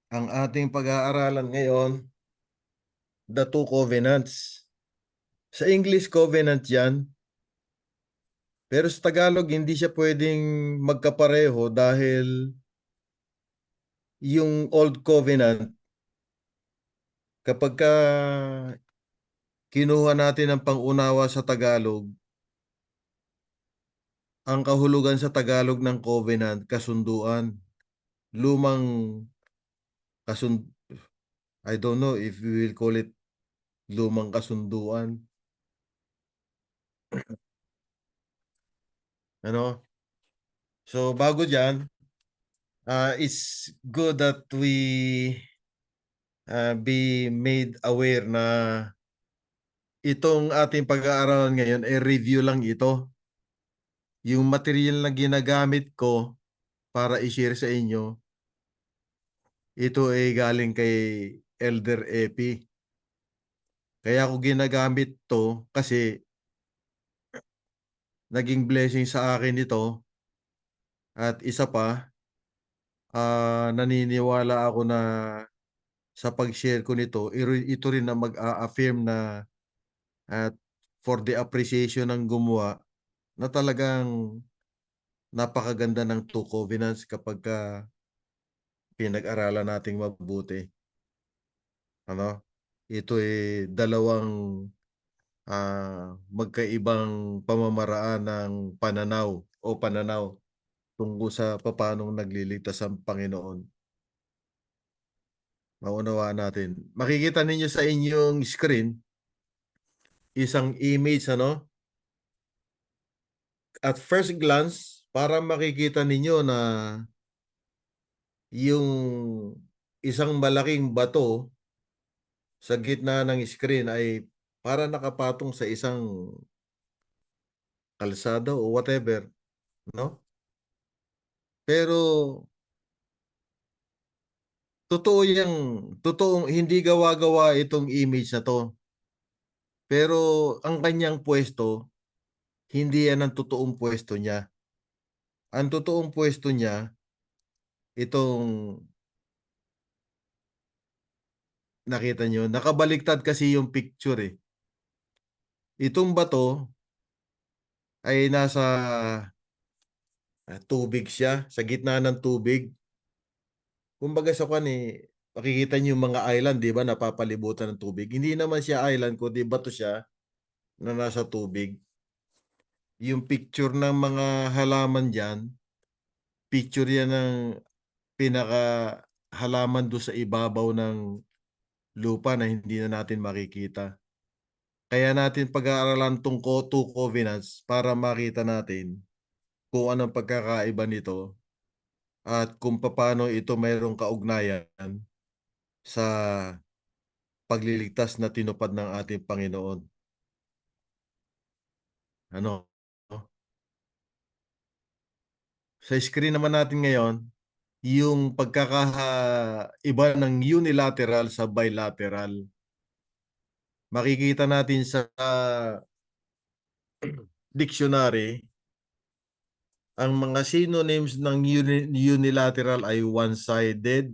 Ang ating pag-aaralan ngayon, the two covenants. Sa English, covenant yan. Pero sa Tagalog, hindi siya pwedeng magkapareho dahil yung old covenant, kapag ka kinuha natin ang pangunawa sa Tagalog, ang kahulugan sa Tagalog ng covenant, kasunduan. Lumang kasund I don't know if we will call it lumang kasunduan. Ano? So bago dyan, it's good that we be made aware na itong ating pag-aaralan ngayon ay review lang ito. Yung material na ginagamit ko para i-share sa inyo, ito ay galing kay Elder Epi. Kaya ako ginagamit to kasi naging blessing sa akin ito. At isa pa, naniniwala ako na sa pag-share ko nito, ito rin na mag-a-affirm na at for the appreciation ng gumawa na talagang napakaganda ng two covenants kapag ka pinag-aralan nating mabuti. Ano? Ito ay dalawang magkaibang pamamaraan ng pananaw tungkol sa papanong nagliligtas ang Panginoon. Maunawaan natin. Makikita ninyo sa inyong screen isang image, ano? At first glance, para makikita ninyo na yung isang malaking bato sa gitna ng screen ay para nakapatong sa isang kalsada o whatever, no? Pero totoo yang totoong hindi gawa-gawa itong image na to. Pero ang kanyang pwesto, hindi yan ang totoong pwesto niya. Ang totoong pwesto niya, itong nakita nyo, nakabaliktad kasi yung picture eh. Itong bato ay nasa tubig siya, sa gitna ng tubig. Kumbaga sa kan eh, makikita niyo yung mga island, di ba, napapalibutan ng tubig. Hindi naman siya island, kundi bato siya na nasa tubig. Yung picture ng mga halaman dyan, picture yan ng pinaka halaman doon sa ibabaw ng lupa na hindi na natin makikita. Kaya natin pag-aaralan tong two covenants para makita natin kung anong pagkakaiba nito at kung paano ito mayroong kaugnayan sa pagliligtas na tinupad ng ating Panginoon. Ano? Sa screen naman natin ngayon, yung pagkakaiba ng unilateral sa bilateral. Makikita natin sa dictionary, ang mga synonyms ng unilateral ay one-sided,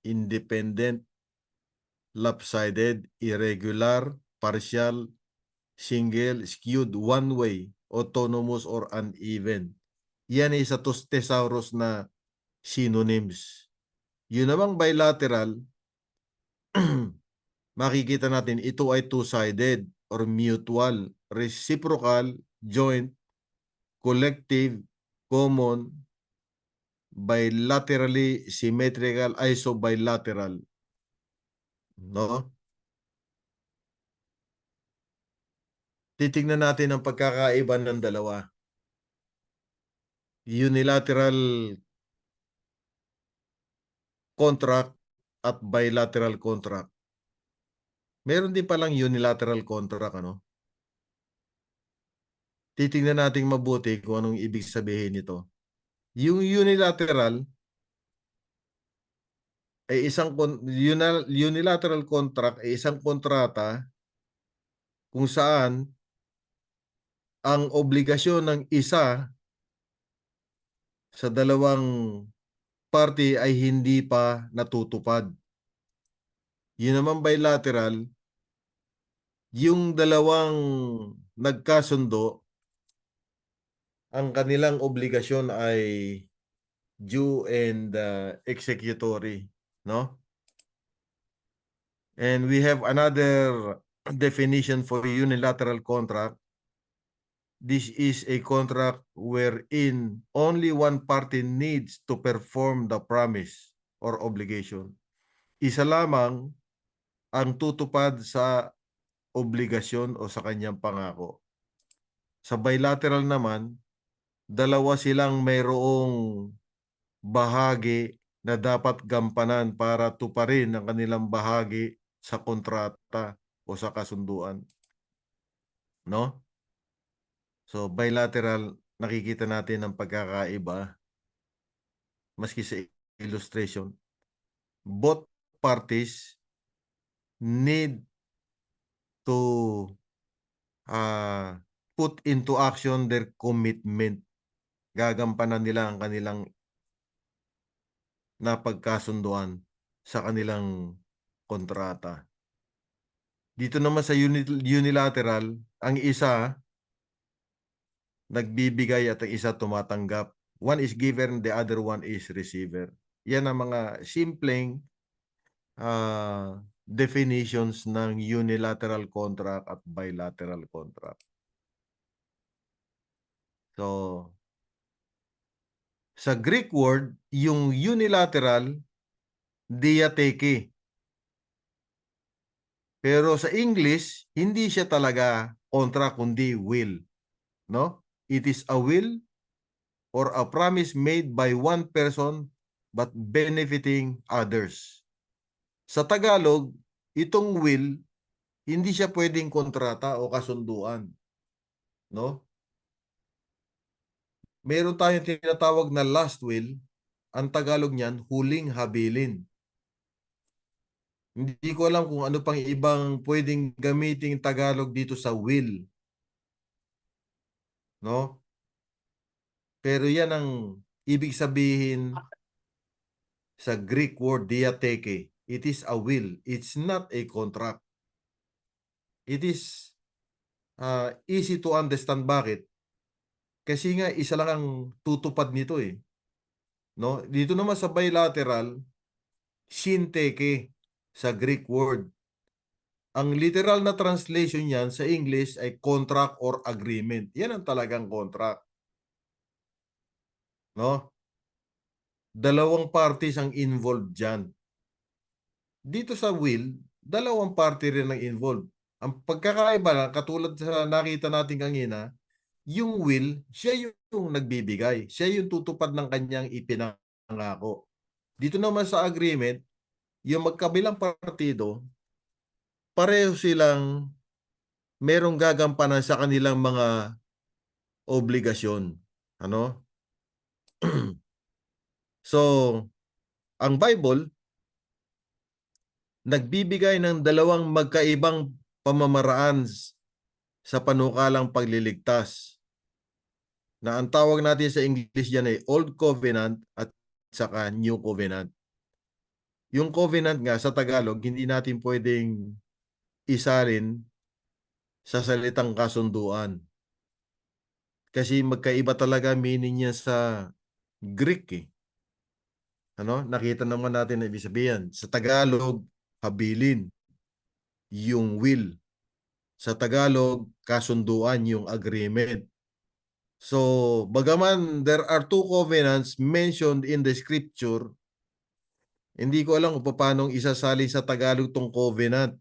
independent, lopsided, irregular, partial, single, skewed, one-way, autonomous, or uneven. Yan ay sa thesaurus na synonyms. Yun namang bilateral, makikita natin ito ay two-sided or mutual, reciprocal, joint, collective, common, bilaterally symmetrical, isobilateral. No? Titingnan natin ang pagkakaiba ng dalawa. Unilateral contract at bilateral contract. Meron din palang unilateral contract, ano? Titingnan natin mabuti kung anong ibig sabihin nito. Yung unilateral ay unilateral contract ay isang kontrata kung saan ang obligasyon ng isa sa dalawang party ay hindi pa natutupad. Yun naman bilateral, yung dalawang nagkasundo, ang kanilang obligasyon ay due and executory, no? And we have another definition for unilateral contract. This is a contract wherein only one party needs to perform the promise or obligation. Isa lamang ang tutupad sa obligasyon o sa kanyang pangako. Sa bilateral naman, dalawa silang mayroong bahagi na dapat gampanan para tuparin ang kanilang bahagi sa kontrata o sa kasunduan. No? So, bilateral, nakikita natin ang pagkakaiba. Maski sa illustration, both parties need to put into action their commitment. Gagampanan nila ang kanilang napagkasunduan sa kanilang kontrata. Dito naman sa unilateral, ang isa nagbibigay at ang isa tumatanggap. One is giver and the other one is receiver. Yan ang mga simpleng definitions ng unilateral contract at bilateral contract. So, sa Greek word, yung unilateral, diatheke. Pero sa English, hindi siya talaga contract kundi will. No? It is a will or a promise made by one person but benefiting others. Sa Tagalog, itong will, hindi siya pwedeng kontrata o kasunduan. No? Meron tayong tinatawag na last will. Ang Tagalog niyan, huling habilin. Hindi ko alam kung ano pang ibang pwedeng gamiting Tagalog dito sa will. No? Pero yan ang ibig sabihin sa Greek word diatheke. It is a will. It's not a contract. It is easy to understand bakit. Kasi nga isa lang ang tutupad nito eh. No? Dito naman sa bilateral, syntheke sa Greek word. Ang literal na translation niyan sa English ay contract or agreement. Yan ang talagang contract. No? Dalawang parties ang involved dyan. Dito sa will, dalawang party rin ang involved. Ang pagkakaiba na, katulad sa nakita natin kanina, yung will, siya yung nagbibigay. Siya yung tutupad ng kanyang ipinangako. Dito naman sa agreement, yung magkabilang partido, pareho silang merong gagampanan sa kanilang mga obligasyon. Ano? So, ang Bible, nagbibigay ng dalawang magkaibang pamamaraan sa panukalang pagliligtas. Na ang tawag natin sa English diyan ay Old Covenant at saka New Covenant. Yung covenant nga sa Tagalog, hindi natin pwedeng isalin sa salitang kasunduan. Kasi magkaiba talaga meaning niya sa Greek eh. Ano? Nakita naman natin na ibig sabihin. Sa Tagalog, habilin, yung will. Sa Tagalog, kasunduan, yung agreement. So, bagaman there are two covenants mentioned in the scripture, hindi ko alam kung paano isasali sa Tagalog tong covenant.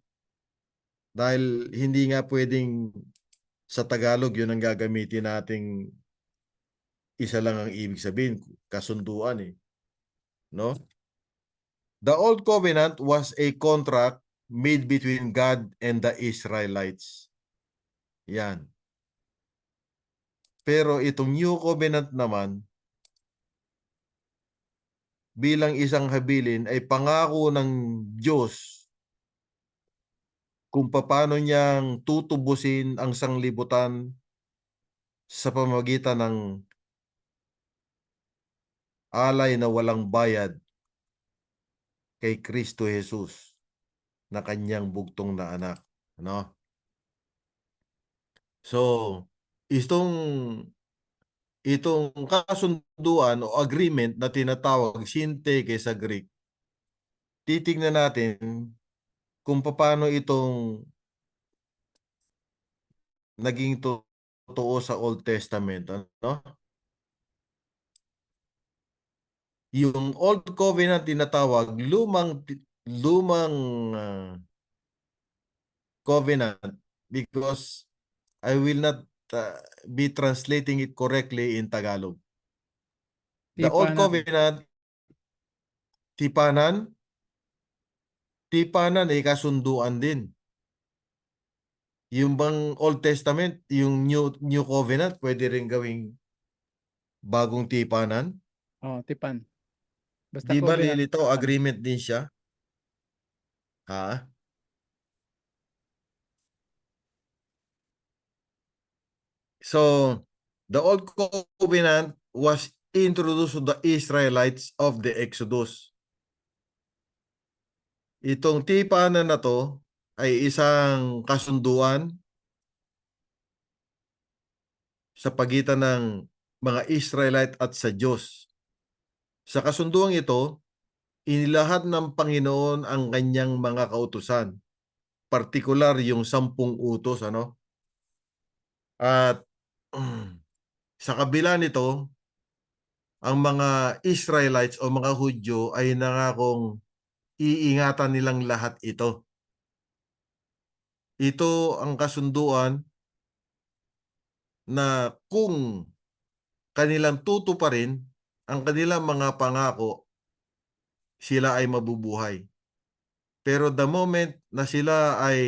Dahil hindi nga pwedeng sa Tagalog yun ang gagamitin nating isa lang ang ibig sabihin, kasunduan eh. No? The Old Covenant was a contract made between God and the Israelites. Yan. Pero itong New Covenant naman, bilang isang habilin, ay pangako ng Diyos kung paano niyang tutubusin ang sanglibutan sa pamamagitan ng alay na walang bayad kay Kristo Jesus na kanyang bugtong na anak. Ano? So, itong kasunduan o agreement na tinatawag syntheke sa Greek, titignan natin kung paano itong naging totoo sa Old Testament. Ano? Yung Old Covenant tinatawag lumang covenant, because I will not be translating it correctly in Tagalog. The Old Tipanan. Covenant, tipanan, ay kasunduan din. Yung bang Old Testament, yung New Covenant, pwede rin gawing bagong tipanan. Oh, tipan. Basta Di ba covenant, lilitaw, tipan. agreement din siya? Ha? So, the Old Covenant was introduced to the Israelites of the Exodus. Itong tipanan na to ay isang kasunduan sa pagitan ng mga Israelite at sa Diyos. Sa kasunduang ito, inilahad ng Panginoon ang kanyang mga kautusan, partikular yung 10 utos, ano? At sa kabila nito, ang mga Israelites o mga Hudyo ay nangakong iingatan nilang lahat ito. Ito ang kasunduan na kung kanilang tutuparin ang kanilang mga pangako, sila ay mabubuhay. Pero the moment na sila ay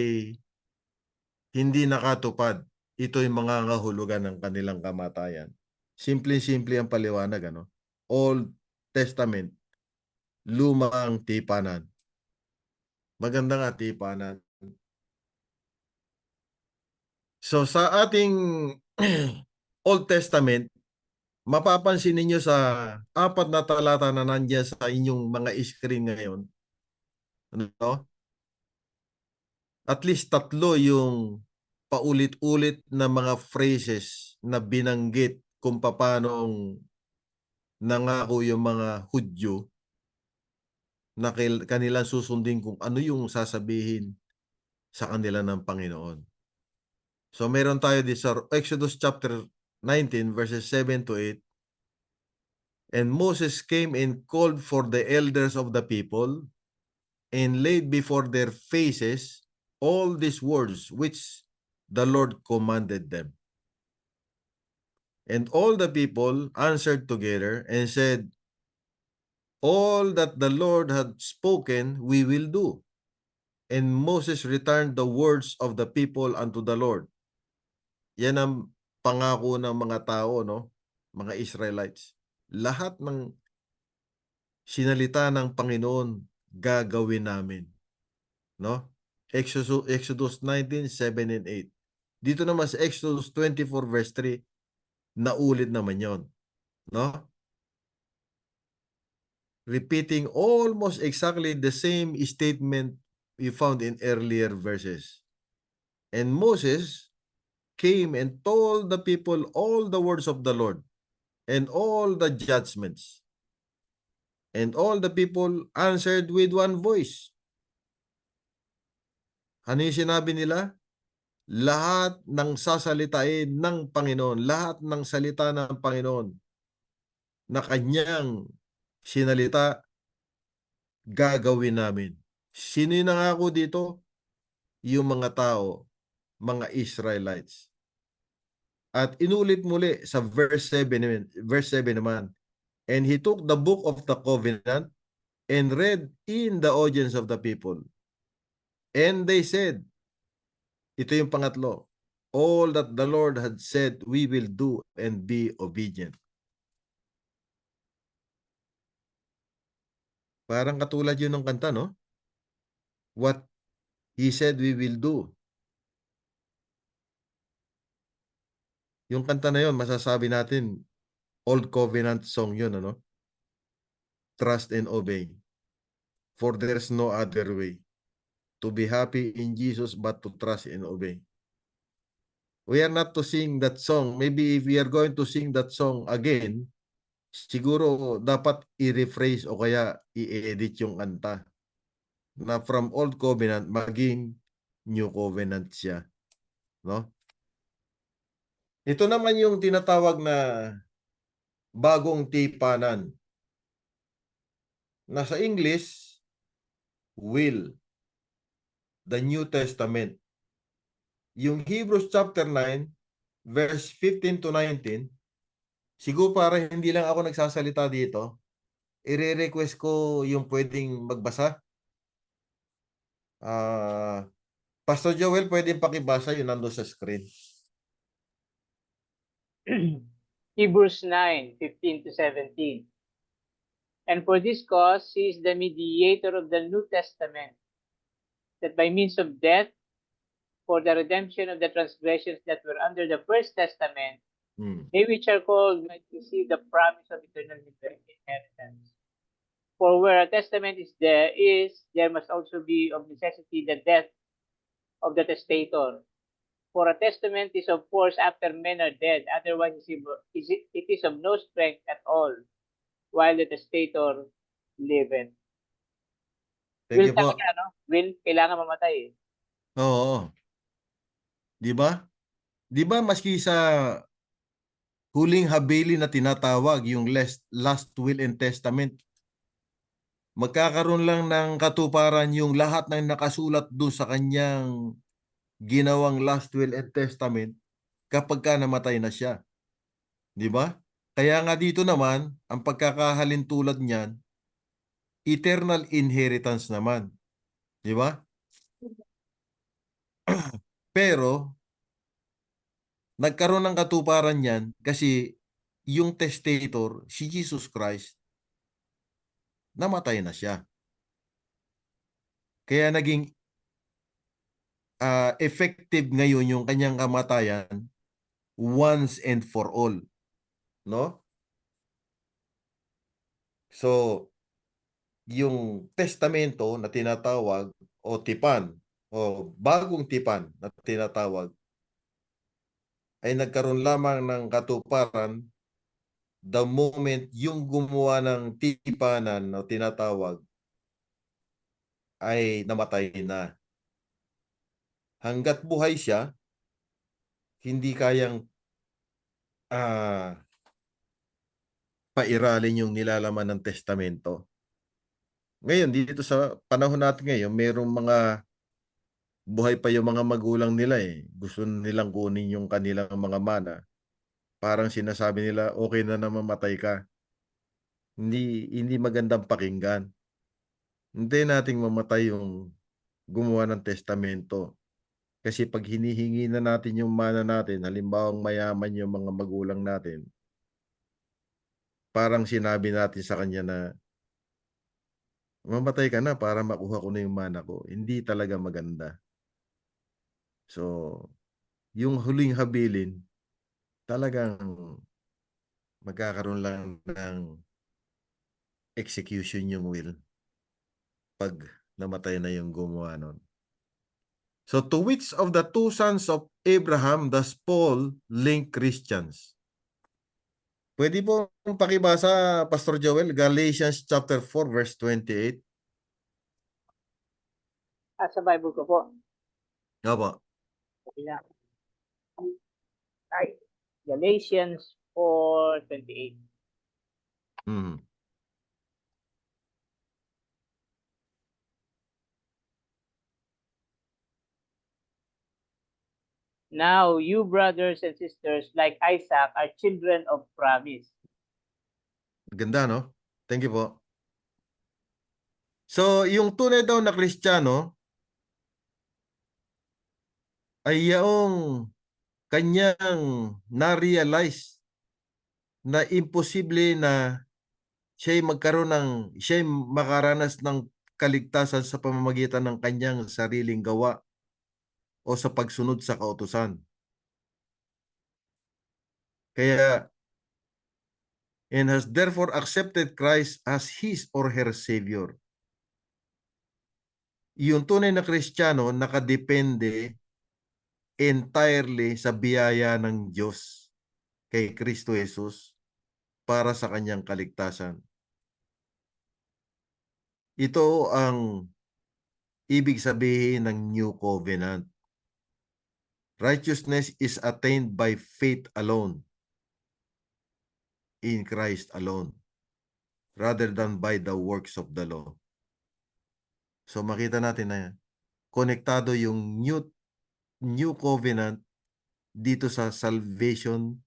hindi nakatupad, ito'y mangangahulugan ng kanilang kamatayan. Simple-simple ang paliwanag, ano? Old Testament, lumang tipanan. Maganda nga tipanan. So sa ating Old Testament, mapapansin ninyo sa 4 na talata na nandiyan sa inyong mga screen ngayon, ano? At least 3 yung paulit-ulit na mga phrases na binanggit kung paanong nangako yung mga Hudyo na kanilang susundin kung ano yung sasabihin sa kanila ng Panginoon. So meron tayo di sa Exodus chapter 19 verses 7 to 8. And Moses came and called for the elders of the people and laid before their faces all these words which the Lord commanded them. And all the people answered together and said, all that the Lord had spoken, we will do. And Moses returned the words of the people unto the Lord. Yan ang pangako ng mga tao, no? Mga Israelites. Lahat ng sinalita ng Panginoon, gagawin namin. No? Exodus 19, 7 and 8. Dito naman sa Exodus 24 verse 3, naulit naman yon, no? Repeating almost exactly the same statement we found in earlier verses. And Moses came and told the people all the words of the Lord and all the judgments. And all the people answered with one voice. Ano yung sinabi nila? Lahat ng sasalitain ng Panginoon, lahat ng salita ng Panginoon na kanyang sinalita, gagawin namin. Sino yung nangako dito? Yung mga tao, mga Israelites. At inulit muli sa verse 7 naman. And he took the book of the covenant and read in the audience of the people. And they said, ito yung pangatlo, all that the Lord had said, we will do and be obedient. Parang katulad yun ng kanta, no? What he said we will do. Yung kanta na yun, masasabi natin, Old Covenant song yun, ano? trust and obey. For there's no other way to be happy in Jesus but to trust and obey. We are not to sing that song. Maybe if we are going to sing that song again, siguro dapat i-rephrase o kaya i-edit yung kanta na from Old Covenant maging New Covenant siya. No? Ito naman yung tinatawag na bagong tipanan. Na sa English, will. The New Testament. Yung Hebrews chapter 9, verse 15 to 19, siguro para hindi lang ako nagsasalita dito, i-request ko yung pwedeng magbasa. Pastor Joel, pwedeng pakibasa yun nando sa screen. Hebrews 9:15 to 17. And for this cause, he is the mediator of the New Testament, that by means of death, for the redemption of the transgressions that were under the first testament, they which are called might receive the promise of eternal inheritance. For where a testament is, there must also be of necessity the death of the testator. For a testament is of force after men are dead, otherwise it is of no strength at all, while the testator liveth. Thank you Will po. talaga, no? Will, kailangan mamatay eh. Oo. Di ba? Di ba maski sa huling habili na tinatawag yung last will and testament, magkakaroon lang ng katuparan yung lahat ng nakasulat doon sa kanyang ginawang last will and testament kapag ka namatay na siya. Di ba? Kaya nga dito naman, ang pagkakahalin tulad niyan, eternal inheritance naman. Di ba? Pero, nagkaroon ng katuparan niyan kasi yung testator, si Jesus Christ, namatay na siya. Kaya naging effective ngayon yung kanyang kamatayan once and for all. No? So, yung testamento na tinatawag o tipan o bagong tipan na tinatawag ay nagkaroon lamang ng katuparan the moment yung gumawa ng tipanan na tinatawag ay namatay na. Hanggat buhay siya, hindi kayang pairalin yung nilalaman ng testamento. Ngayon, dito sa panahon natin ngayon, mayroong mga buhay pa yung mga magulang nila eh. Gusto nilang kunin yung kanilang mga mana. Parang sinasabi nila, okay na mamatay ka. Hindi magandang pakinggan. Hindi nating mamatay yung gumawa ng testamento. Kasi pag hinihingi na natin yung mana natin, halimbawa mayaman yung mga magulang natin, parang sinabi natin sa kanya na mamatay ka na para makuha ko na yung mana ko. Hindi talaga maganda. So, yung huling habilin, talagang magkakaroon lang ng execution yung will pag namatay na yung gumawa nun. So, to which of the two sons of Abraham does Paul link Christians? Pwede po pakibasa, Pastor Joel, Galatians chapter 4, verse 28. Sa Bible ko po. Opo. Okay lang. Ay, Galatians 4:28. Now, you brothers and sisters, like Isaac, are children of promise. Ganda, no? Thank you po. So, yung tunay daw na Kristiyano ay yung kanyang na-realize na imposible na siya'y makaranas ng kaligtasan sa pamamagitan ng kanyang sariling gawa o sa pagsunod sa kautusan. Kaya and has therefore accepted Christ as his or her Savior. Yung tunay na Kristiyano nakadepende entirely sa biyaya ng Diyos kay Kristo Jesus para sa kanyang kaligtasan. Ito ang ibig sabihin ng New Covenant. Righteousness is attained by faith alone, in Christ alone, rather than by the works of the law. So makita natin na konektado yung New Covenant dito sa salvation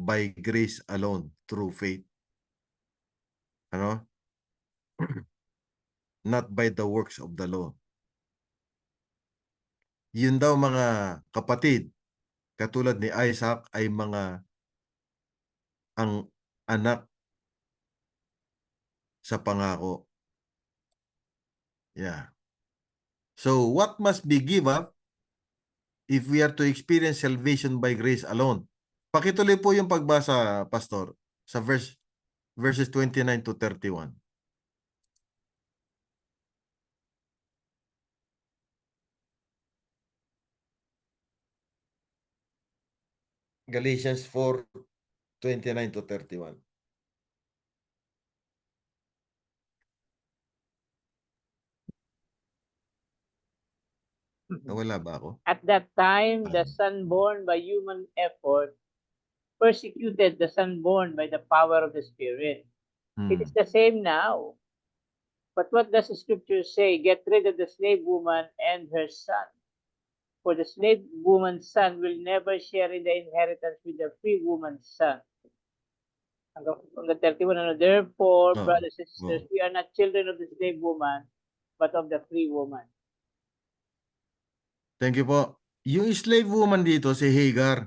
by grace alone, through faith. Ano? Not by the works of the law. Yun daw mga kapatid, katulad ni Isaac, ay mga ang anak sa pangako. Yeah. So what must be give up if we are to experience salvation by grace alone? Pakituloy po yung pagbasa, Pastor, sa verses 29 to 31. Galatians 4:29 to 31. Nawala ba ako? At that time, the son born by human effort persecuted the son born by the power of the Spirit. It is the same now. But what does the scripture say? Get rid of the slave woman and her son. For the slave woman's son will never share in the inheritance with the free woman's son. Hanggang 31, therefore, brothers and sisters, we are not children of the slave woman, but of the free woman. Thank you po. Yung slave woman dito, si Hagar.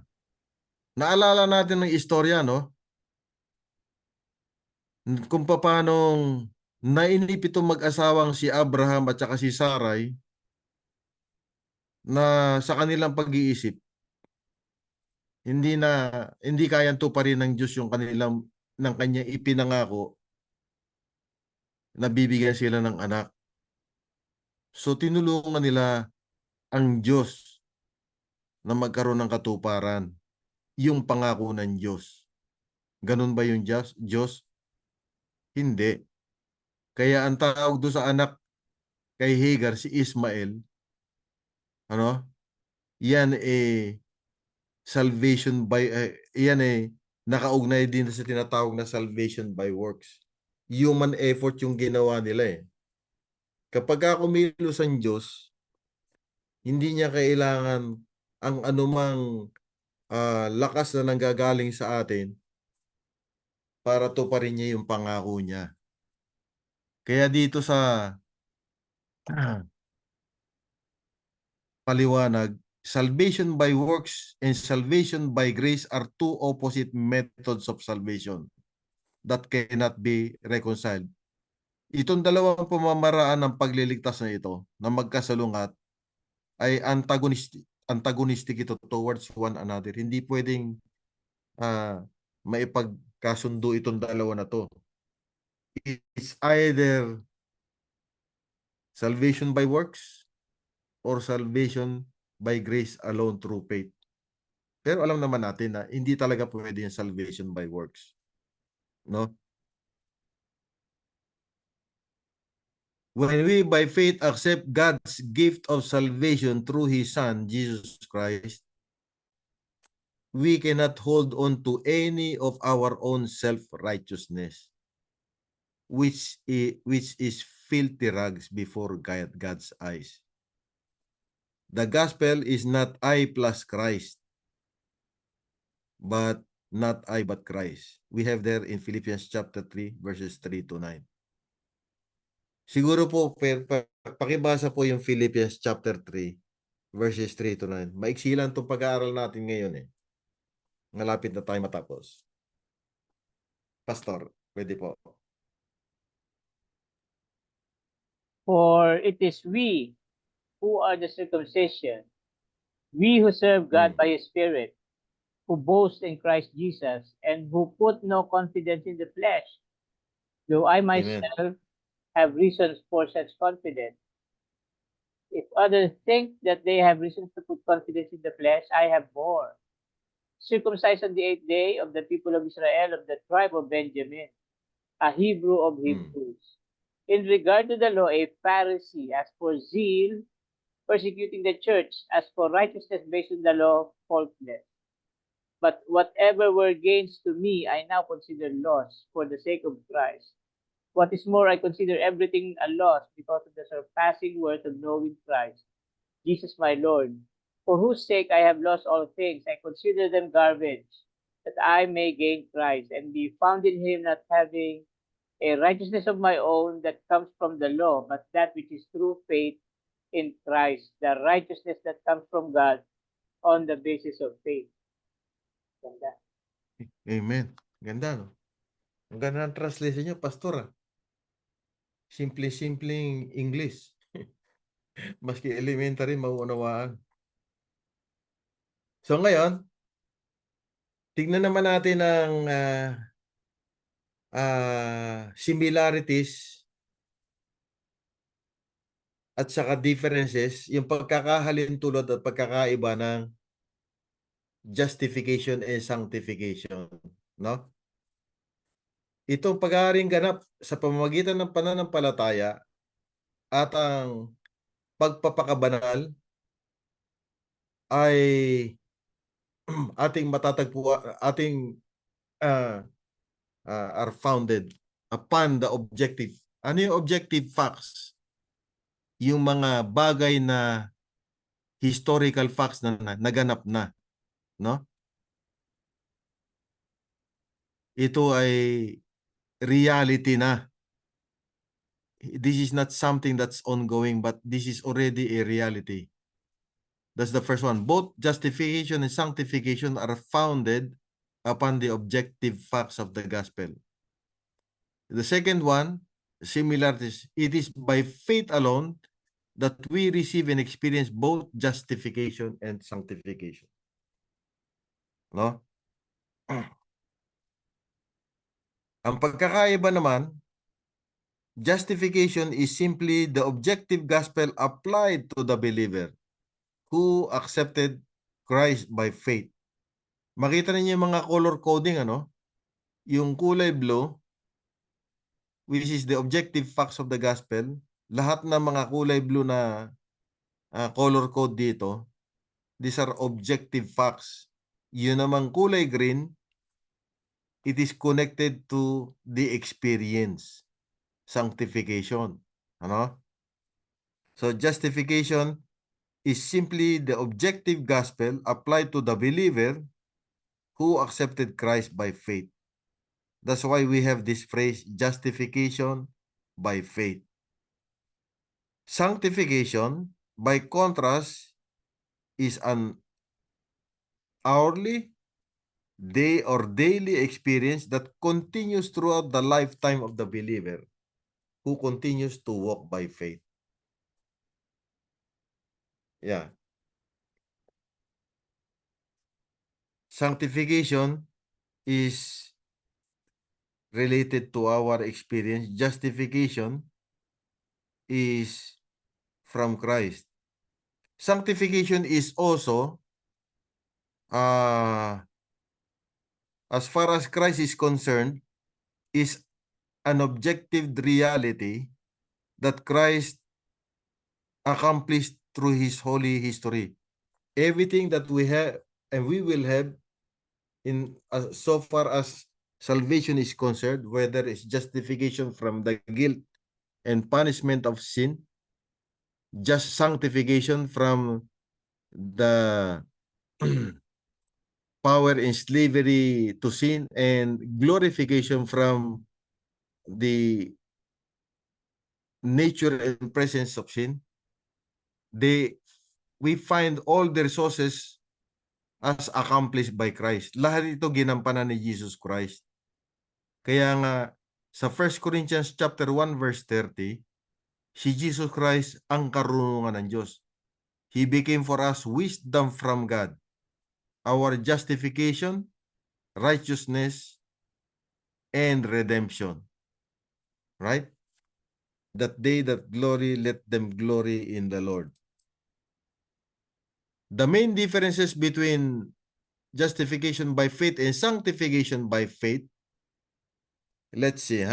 Naalala natin ng istorya, no? Kung paano nainip itong mag-asawang si Abraham at saka si Sarai na sa kanilang pag-iisip, hindi kayang tuparin ng Diyos yung ng kanyang ipinangako na bibigyan sila ng anak. So tinulungan nila ang Diyos na magkaroon ng katuparan, yung pangako ng Diyos. Ganun ba yung Diyos? Hindi. Kaya ang tawag doon sa anak kay Hagar, si Ismael, ano? Yan salvation by, yan nakaugnay din sa tinatawag na salvation by works. Human effort yung ginawa nila eh. Kapag kumilos ang Diyos, hindi niya kailangan ang anumang lakas na nanggagaling sa atin para tuparin niya yung pangako niya. Kaya dito sa paliwanag, salvation by works and salvation by grace are two opposite methods of salvation that cannot be reconciled. Itong dalawang pamamaraan ng pagliligtas na ito na magkasalungat ay antagonistic ito towards one another. Hindi pwedeng maipagkasundo itong dalawa na to. It's either salvation by works or salvation by grace alone through faith. Pero alam naman natin na hindi talaga pwede yung salvation by works. No? When we by faith accept God's gift of salvation through His Son, Jesus Christ, we cannot hold on to any of our own self-righteousness, which is filthy rags before God's eyes. The gospel is not I plus Christ, but not I but Christ. We have there in Philippians chapter 3, verses 3 to 9. Siguro po, pakibasa po yung Philippians chapter 3, verses 3 to 9. Maiksi lang itong pag-aaral natin ngayon eh. Malapit na tayo matapos. Pastor, pwede po. For it is we who are the circumcision, we who serve God by His Spirit, who boast in Christ Jesus and who put no confidence in the flesh, though I myself have reasons for such confidence. If others think that they have reasons to put confidence in the flesh, I have more. Circumcised on the 8th day of the people of Israel of the tribe of Benjamin, a Hebrew of Hebrews. In regard to the law, a Pharisee, as for zeal, persecuting the church, as for righteousness based on the law, faultless. But whatever were gains to me, I now consider loss for the sake of Christ. What is more, I consider everything a loss because of the surpassing worth of knowing Christ, Jesus my Lord, for whose sake I have lost all things. I consider them garbage, that I may gain Christ and be found in him, not having a righteousness of my own that comes from the law, but that which is through faith in Christ, the righteousness that comes from God on the basis of faith. Ganda. Amen. Ganda, no? Ang ganda ng translation niyo, Pastor. Simple-simpleng English. Maski elementary, mauunawaan. So ngayon, tignan naman natin ang similarities at saka differences, yung pagkakahalin tulad at pagkakaiba ng justification and sanctification, no? Itong pag-aaring ganap sa pamamagitan ng pananampalataya at ang pagpapakabanal ay ating matatagpuan, are founded upon the objective. Ano yung objective facts? Yung mga bagay na historical facts na naganap na, no? Ito ay reality na. This is not something that's ongoing, but this is already a reality. That's the first one. Both justification and sanctification are founded upon the objective facts of the gospel. The second one, similar, it is by faith alone that we receive and experience both justification and sanctification. No? Ang pagkakaiba naman, justification is simply the objective gospel applied to the believer who accepted Christ by faith. Makita ninyo yung mga color coding, ano? Yung kulay blue, which is the objective facts of the gospel, lahat ng mga kulay blue na color code dito, these are objective facts. Yun namang kulay green, it is connected to the experience, sanctification. Ano? So justification is simply the objective gospel applied to the believer who accepted Christ by faith. That's why we have this phrase, justification by faith. Sanctification, by contrast, is an hourly, day or daily experience that continues throughout the lifetime of the believer who continues to walk by faith. Yeah. Sanctification is related to our experience. Justification is from Christ. Sanctification is also, as far as Christ is concerned, is an objective reality that Christ accomplished through his holy history. Everything that we have and we will have in so far as salvation is concerned, whether it's justification from the guilt and punishment of sin, just sanctification from the power and slavery to sin, and glorification from the nature and presence of sin, we find all the resources as accomplished by Christ. Lahat ito ginampanan ni Jesus Christ. Kaya nga sa 1 Corinthians chapter 1 verse 30, si Jesus Christ ang karunungan ng Diyos. He became for us wisdom from God our justification, righteousness, and redemption. Right? That they that glory, let them glory in the Lord. The main differences between justification by faith and sanctification by faith, let's see,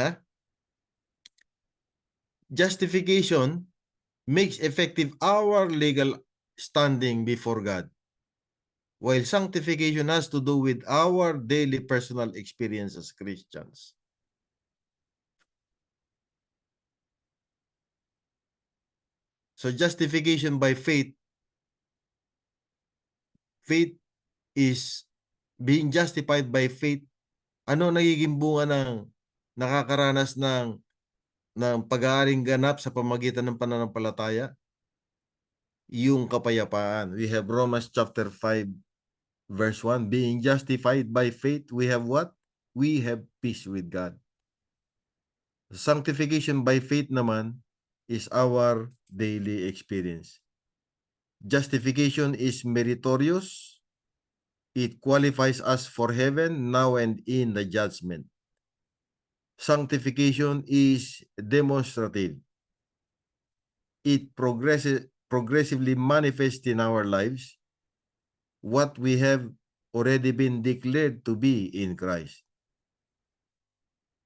Justification makes effective our legal standing before God, while sanctification has to do with our daily personal experience as Christians. So justification by faith, faith is being justified by faith. Ano nagiging bunga ng nakakaranas ng pag-aaring ganap sa pamagitan ng pananampalataya? Yung kapayapaan. We have Romans chapter 5 verse 1. Being justified by faith, we have what? We have peace with God. Sanctification by faith naman is our daily experience. Justification is meritorious. It qualifies us for heaven now and in the judgment. Sanctification is demonstrative. It progressively manifests in our lives what we have already been declared to be in Christ.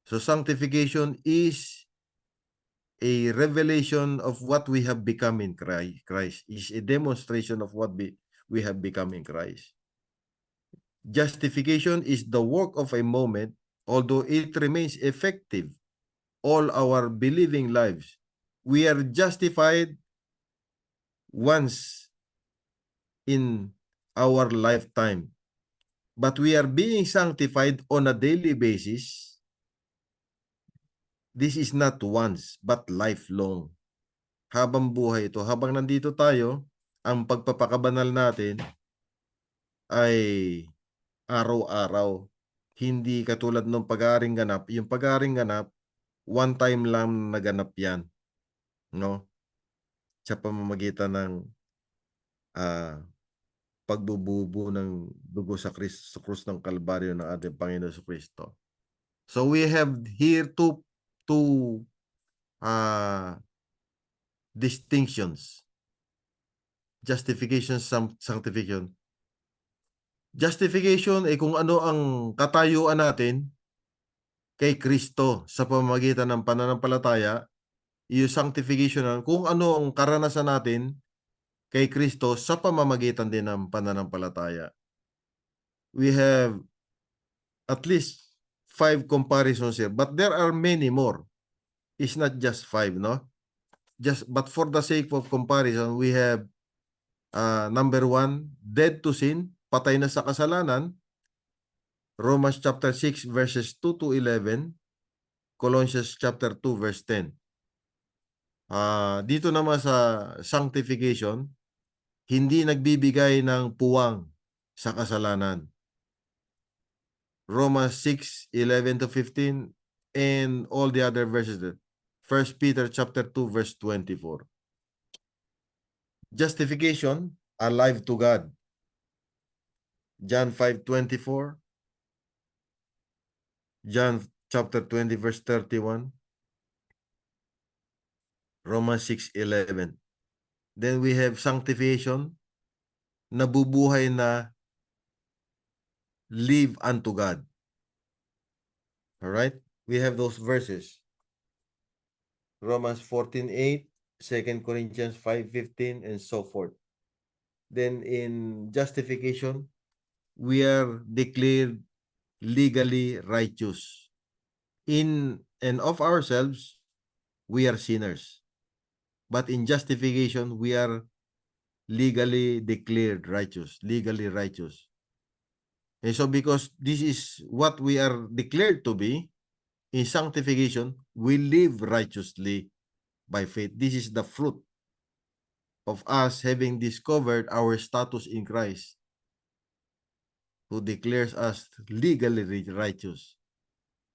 So sanctification is a revelation of what we have become in Christ. Is a demonstration of what we have become in Christ. Justification is the work of a moment, although it remains effective all our believing lives. We are justified once in our lifetime, but we are being sanctified on a daily basis. This is not once, but lifelong. Habang buhay ito, habang nandito tayo, ang pagpapakabanal natin ay araw-araw. Hindi katulad ng pag-aaring ganap. Yung pag-aaring ganap, one time lang naganap yan. No? Sa pamamagitan ng pagbububo ng dugo sa krus ng Kalbaryo ng ating Panginoon sa Kristo. So we have here two distinctions. Justification, sanctification. Justification ay kung ano ang katayuan natin kay Kristo sa pamamagitan ng pananampalataya. Yung sanctification, kung ano ang karanasan natin kay Kristo sa pamamagitan din ng pananampalataya. We have at least 5 comparisons here, but there are many more. It's not just 5, no? But for the sake of comparison, we have number 1, dead to sin, patay na sa kasalanan. Romans chapter 6 verses 2 to 11, Colossians chapter 2 verse 10. Dito naman sa sanctification, hindi nagbibigay ng puwang sa kasalanan. Romans 6:11 to 15 and all the other verses. 1 Peter chapter 2 verse 24. Justification, alive to God. John 5:24. John chapter 20 verse 31. Romans 6:11. Then we have sanctification, nabubuhay na live unto God. All right? We have those verses. Romans 14:8, 2 Corinthians 5:15, and so forth. Then in justification, we are declared legally righteous. In and of ourselves, we are sinners. But in justification, we are legally declared righteous, legally righteous. And so because this is what we are declared to be, in sanctification, we live righteously by faith. This is the fruit of us having discovered our status in Christ, who declares us legally righteous,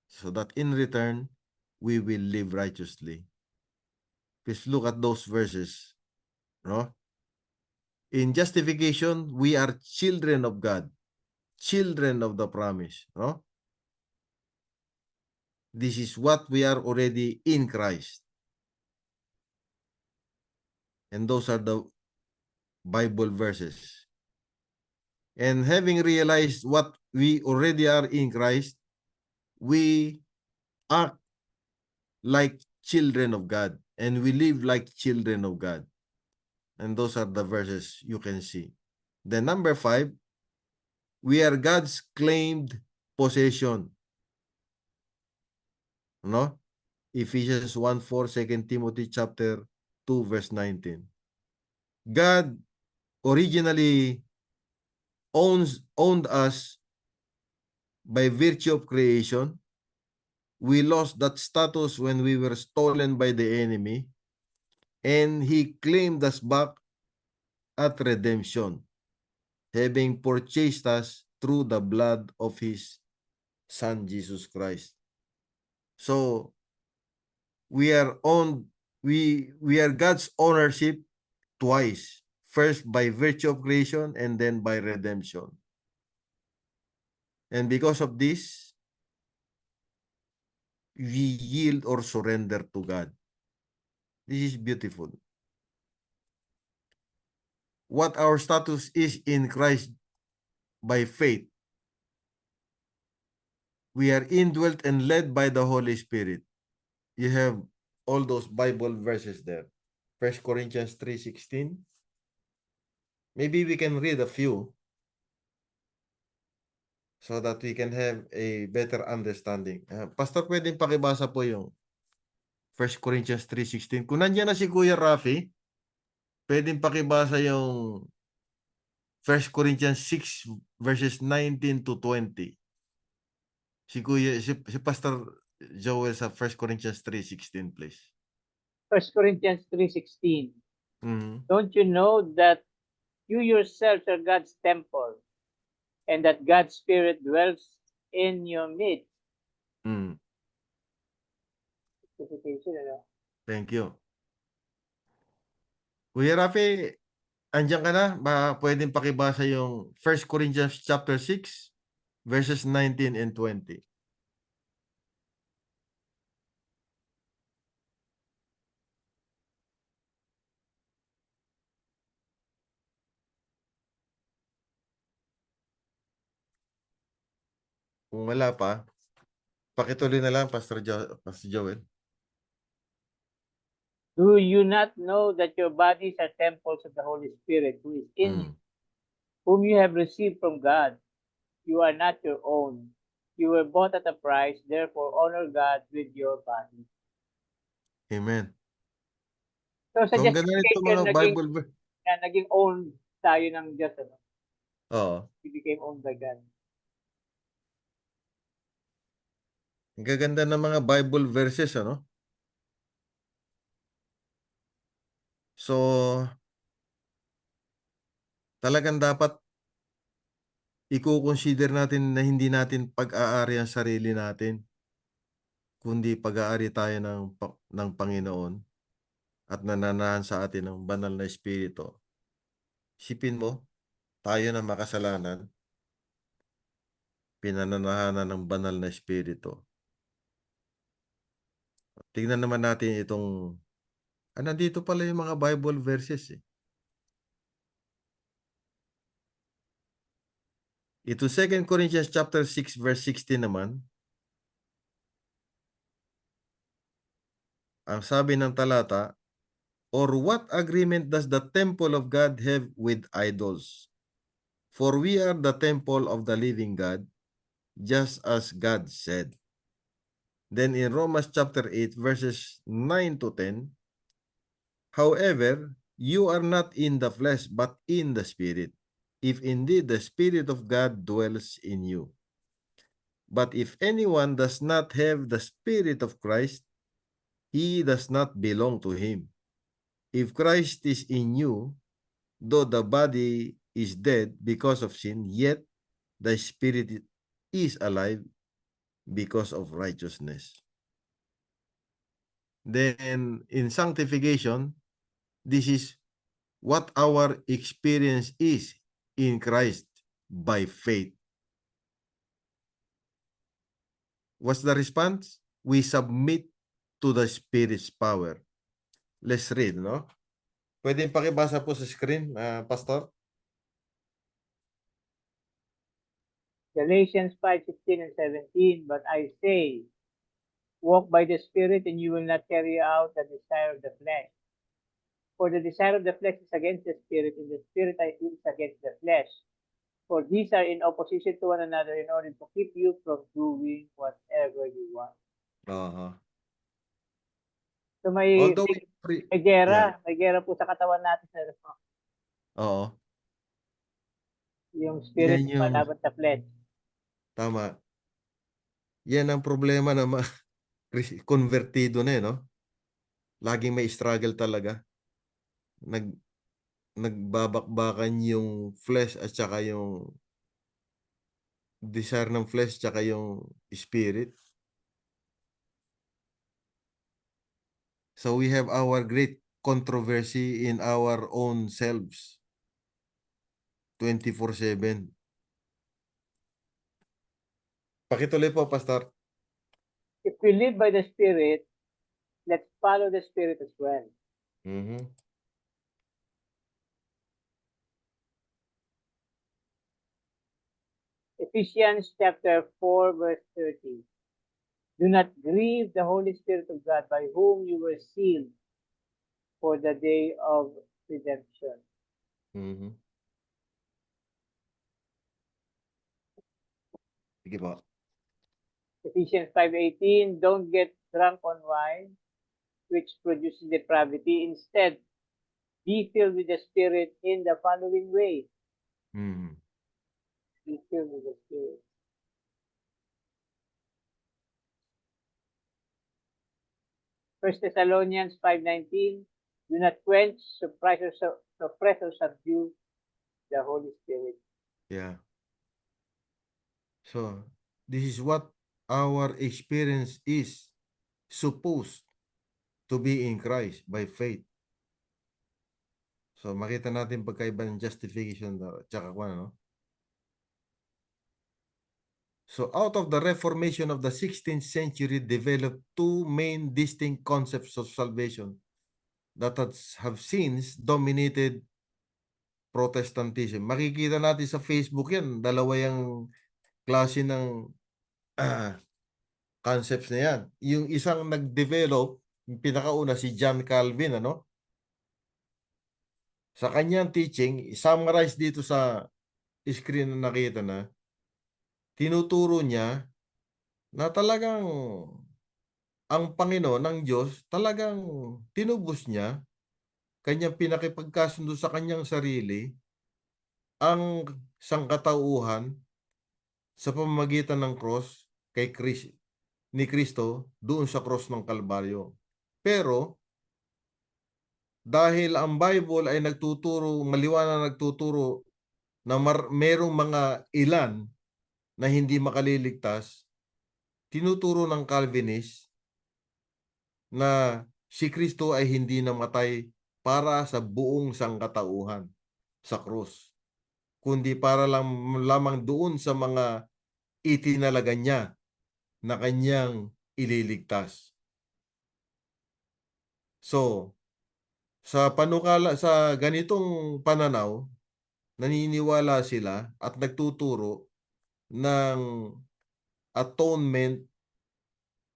so that in return, we will live righteously. Please look at those verses. No? In justification, we are children of God. children of the promise. No? This is what we are already in Christ. And those are the Bible verses. And having realized what we already are in Christ, we act like children of God, and we live like children of God. And those are the verses you can see. Then number 5, we are God's claimed possession. No? Ephesians 1:4, 2 Timothy chapter 2, verse 19. God originally owned us by virtue of creation. We lost that status when we were stolen by the enemy, and He claimed us back at redemption, having purchased us through the blood of His Son, Jesus Christ. So, we are owned, we are God's ownership twice. First by virtue of creation, and then by redemption. And because of this, we yield or surrender to God. This is beautiful. What our status is in Christ by faith. We are indwelt and led by the Holy Spirit. You have all those Bible verses there. 1 Corinthians 3:16. Maybe we can read a few so that we can have a better understanding. Pastor, pwedeng pakibasa po yung 1 Corinthians 3:16. Kung nandiyan na si Kuya Rafi, pwedeng pakibasa yung 1 Corinthians 6 verses 19 to 20. Si Pastor Joel sa 1 Corinthians 3:16, please. 1 Corinthians 3:16. Mhm. Don't you know that you yourselves are God's temple, and that God's Spirit dwells in your midst? Mm. Certification, ano? Thank you. Kuya Rafi, andyan ka na? Pwedeng pakibasa yung 1 Corinthians chapter 6 verses 19 and 20. Kung wala pa, pakituloy na lang, Pastor Joel. Do you not know that your bodies are temples of the Holy Spirit who is in you, whom you have received from God? You are not your own. You were bought at a price, therefore honor God with your body. Amen. So sa So, ang ganda nito justification, mga Bible verse. naging owned tayo ng Diyos. Ano? Oo. We became owned by God. Ang gaganda ng mga Bible verses, ano? So, talagang dapat i-consider natin na hindi natin pag-aari ang sarili natin, kundi pag-aari tayo ng Panginoon at nananahan sa atin ng banal na Espiritu. Isipin mo, tayo na makasalanan, pinananahanan ng banal na Espiritu. Tingnan naman natin itong, nandito pala yung mga Bible verses eh. Ito 2 Corinthians chapter 6 verse 16 naman. Ang sabi ng talata, or what agreement does the temple of God have with idols? For we are the temple of the living God, just as God said. Then in Romans chapter 8 verses 9 to 10, however, you are not in the flesh but in the Spirit, if indeed the Spirit of God dwells in you. But if anyone does not have the Spirit of Christ, he does not belong to him. If Christ is in you, though the body is dead because of sin, yet the Spirit is alive because of righteousness. Then in sanctification, this is what our experience is in Christ by faith. What's the response? We submit to the Spirit's power. Let's read, no? Pwede pakibasa po sa screen, Pastor? Galatians 5:16 and 17. But I say, walk by the Spirit, and you will not carry out the desire of the flesh. For the desire of the flesh is against the Spirit, and the Spirit is against the flesh. For these are in opposition to one another in order to keep you from doing whatever you want. Uh-huh. So may Although free, may gera, may gera po sa katawan natin sa oo, yung spirit yan yung malaban sa flesh. tama. Yan ang problema ng mga konvertido na, no? Laging may struggle talaga. Nagbabakbakan yung flesh at saka yung desire ng flesh tsaka yung spirit. So we have our great controversy in our own selves. 24/7. Pakituloy po, Pastor. If we live by the Spirit, let's follow the Spirit as well. Mhm. Ephesians chapter 4, verse 30. Do not grieve the Holy Spirit of God, by whom you were sealed for the day of redemption. Mhm. Sige po. Ephesians 5:18. Don't get drunk on wine, which produces depravity. Instead, be filled with the Spirit in the following way. Mhm. Be filled with the Spirit. First Thessalonians 5:19. Do not quench, suppress, or subdue the Holy Spirit. Yeah. So, this is what our experience is supposed to be in Christ by faith. So, makita natin pagkaiba ng justification tsaka kung ano. So, out of the Reformation of the 16th century developed two main distinct concepts of salvation that have since dominated Protestantism. Makikita natin sa Facebook yan, dalawa yung klase ng concepts na yan. Yung isang nag-develop, yung pinakauna si John Calvin, ano? Sa kanyang teaching, summarize dito sa screen na nakita na, tinuturo niya na talagang ang Panginoon, ng Diyos, talagang tinubos niya, kanyang pinakipagkasundo sa kanyang sarili, ang sangkatauhan sa pamamagitan ng cross ni Kristo doon sa cross ng Kalbaryo. Pero dahil ang Bible ay maliwanag nagtuturo na merong mga ilan na hindi makaliligtas, tinuturo ng Calvinist na si Kristo ay hindi namatay para sa buong sangkatauhan sa krus, kundi para lamang doon sa mga itinalaga niya na kanyang ililigtas. So, sa ganitong pananaw, naniniwala sila at nagtuturo ng atonement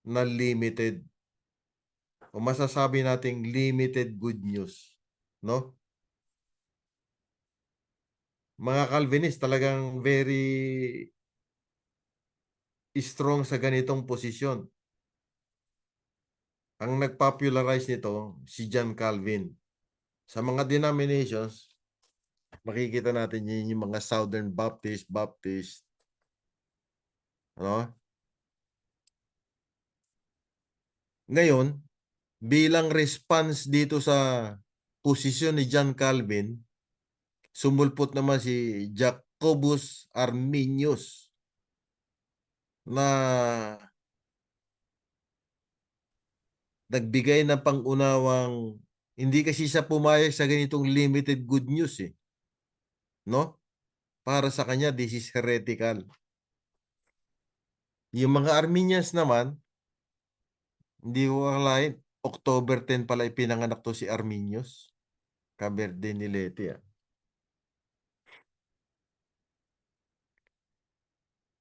na limited, o masasabi nating limited good news, no? Mga Calvinist talagang very strong sa ganitong posisyon. Ang nag-popularize nito si John Calvin. Sa mga denominations, makikita natin yun yung mga Southern Baptist, ano? Ngayon, bilang response dito sa posisyon ni John Calvin, sumulpot naman si Jacobus Arminius na nagbigay ng pangunawang hindi kasi siya pumayag sa ganitong limited good news, no? Para sa kanya, this is heretical. Yung mga Armenians naman, hindi ko akalain, October 10 pala ipinanganak to si Arminius. Kaberde ni Leti.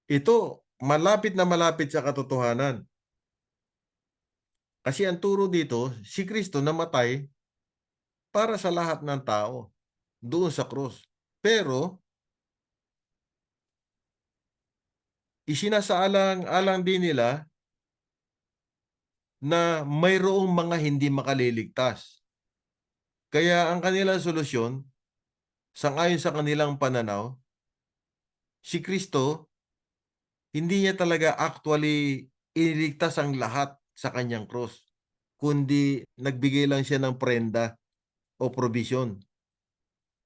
Ito, malapit na malapit sa katotohanan. Kasi ang turo dito, si Kristo namatay para sa lahat ng tao doon sa krus. Pero, isinasaalang-alang din nila na mayroong mga hindi makaliligtas. Kaya ang kanilang solusyon, sangayon sa kanilang pananaw, si Kristo, hindi niya talaga actually iniligtas ang lahat sa kanyang krus, kundi nagbigay lang siya ng prenda o provision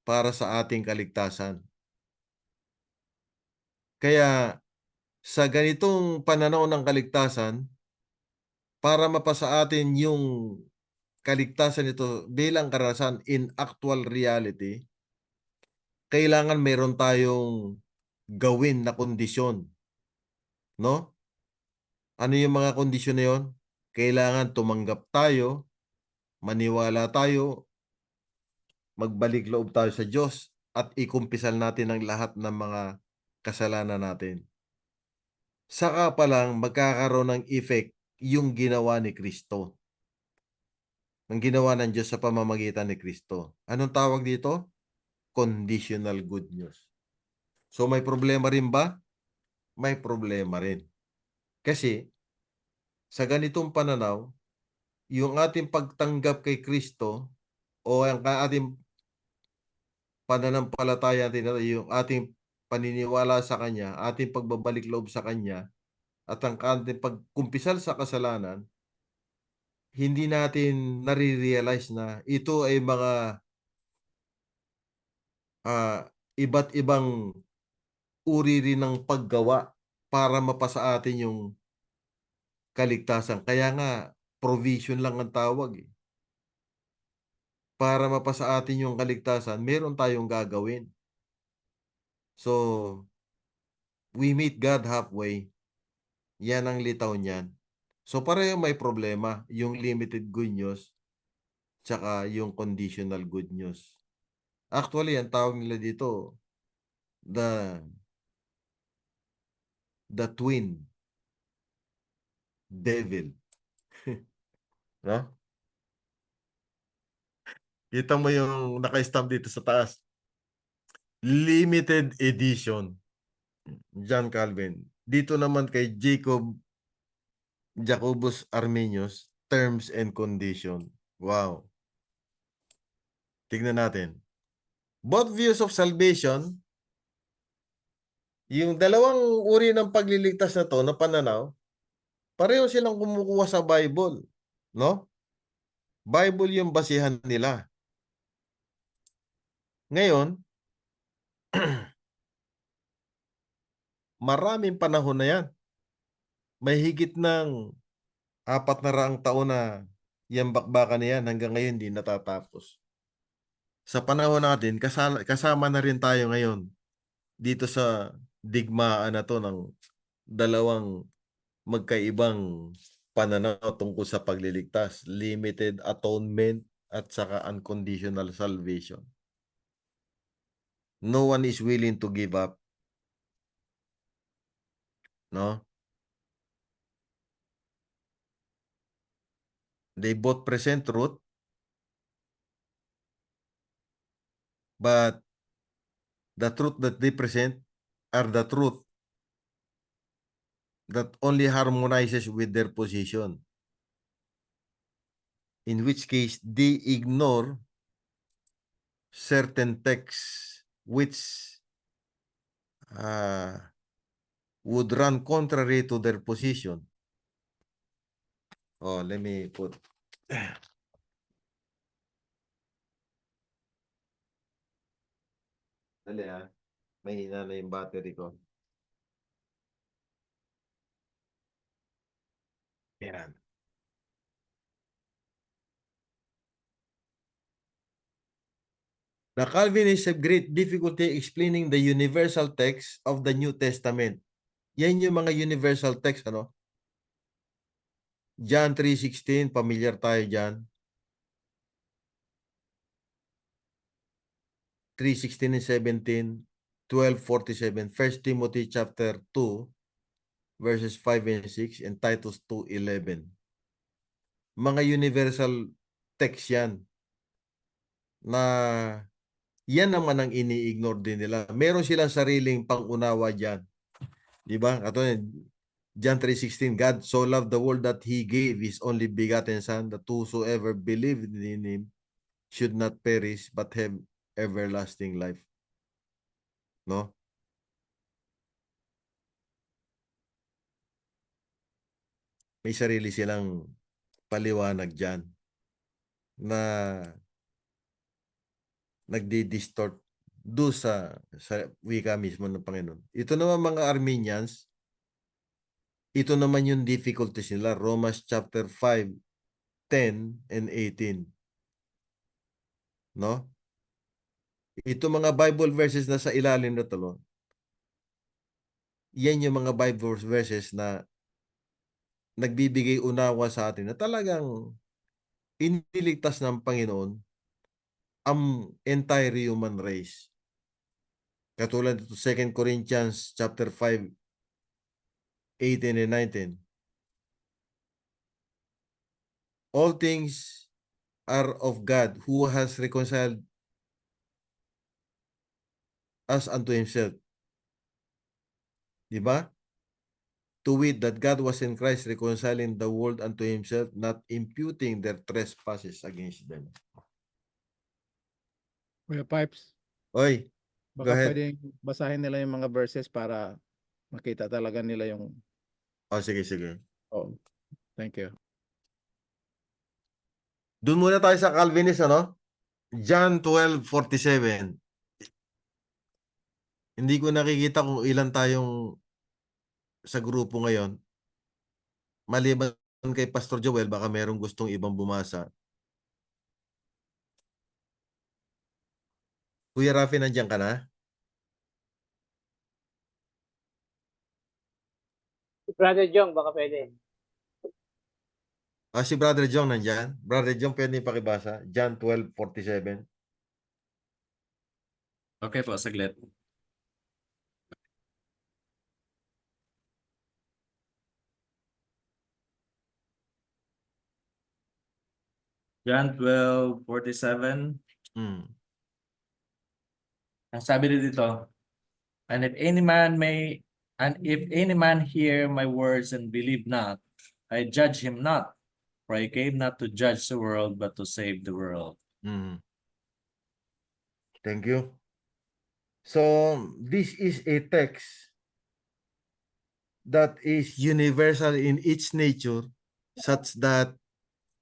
para sa ating kaligtasan. Kaya sa ganitong pananaw ng kaligtasan, para mapasa atin yung kaligtasan nito bilang karanasan in actual reality, kailangan meron tayong gawin na kondisyon. No? Ano yung mga kondisyon na yun? Kailangan tumanggap tayo, maniwala tayo, magbalik loob tayo sa Diyos, at ikumpisal natin ang lahat ng mga kasalanan natin. Saka pa lang magkakaroon ng effect yung ginawa ni Kristo. Ang ginawa ng Diyos sa pamamagitan ni Kristo. Anong tawag dito? Conditional good news. So may problema rin ba? May problema rin. Kasi sa ganitong pananaw, yung ating pagtanggap kay Kristo o ang ating pananampalataya, yung ating paniniwala sa Kanya, ating pagbabalik loob sa Kanya, at ang ating pagkumpisal sa kasalanan, hindi natin nare-realize na ito ay mga iba't ibang uri rin ng paggawa para mapasa atin yung kaligtasan. Kaya nga, provision lang ang tawag eh. Para mapasa atin yung kaligtasan, meron tayong gagawin. So, we meet God halfway. Yan ang litaw niyan. So, pareho may problema. Yung limited good news tsaka yung conditional good news. Actually, ang tawag nila dito, the twin devil. No? Kita mo yung naka-stamp dito sa taas. Limited edition. John Calvin. Dito naman kay Jacobus Arminius, terms and condition. Wow. Tignan natin. Both views of salvation, yung dalawang uri ng pagliligtas na to, na pananaw, pareho silang kumukuha sa Bible. No? Bible yung basihan nila. Ngayon, maraming panahon na yan. May higit ng 400 taon na yung bakbakan na yan, hanggang ngayon hindi natatapos. Sa panahon natin, kasama na rin tayo ngayon dito sa digmaan na to ng dalawang magkaibang pananaw tungkol sa pagliligtas, limited atonement at saka unconditional salvation. No one is willing to give up. No? They both present truth, but the truth that they present are the truth that only harmonizes with their position. In which case, they ignore certain texts which would run contrary to their position. Oh, let me put. Dali mahina na yung battery ko. Yan. The Calvinists have great difficulty explaining the universal text of the New Testament. Yan yung mga universal text, ano? John 3:16, familiar tayo dyan. 3:16 and 17, 12:47, 1 Timothy chapter 2, verses 5 and 6, and Titus 2:11. Mga universal text yan na yan naman ang ini-ignore din nila. Meron silang sariling pangunawa dyan. Di ba? Katulad, John 3:16, God so loved the world that He gave His only begotten Son, that whosoever believed in Him should not perish but have everlasting life. No? May sarili silang paliwanag dyan na nagdi-distort do sa wika mismo ng Panginoon. Ito naman mga Armenians, ito naman yung difficulties nila. Romans chapter 5, 10 and 18. No? Ito mga Bible verses na sa ilalim na to, yan yung mga Bible verses na nagbibigay unawa sa atin na talagang iniligtas ng Panginoon ang entire human race. Katulad ito 2 Corinthians chapter 5, 18 and 19. All things are of God, who has reconciled us unto Himself. Diba? To wit, that God was in Christ reconciling the world unto Himself, not imputing their trespasses against them. Kuya Pipes, Oy, go baka ahead. pwedeng basahin nila yung mga verses para makita talaga nila yung... Oh, sige, sige. Oh, thank you. Doon muna tayo sa Calvinist, ano? John 12:47. Hindi ko nakikita kung ilan tayong sa grupo ngayon. Maliban kay Pastor Joel, baka merong gustong ibang bumasa. Kuya Rafi, nandiyan ka na? Brother Jong, baka pwede. Ah, si Brother Jong nandiyan. Brother Jong, pwede pakibasa. John 12:47. Okay po, saglit. John 12:47. Hmm. Ang sabi rin dito, and if any man hear my words and believe not, I judge him not, for I came not to judge the world, but to save the world. Hmm. Thank you. So, this is a text that is universal in its nature, such that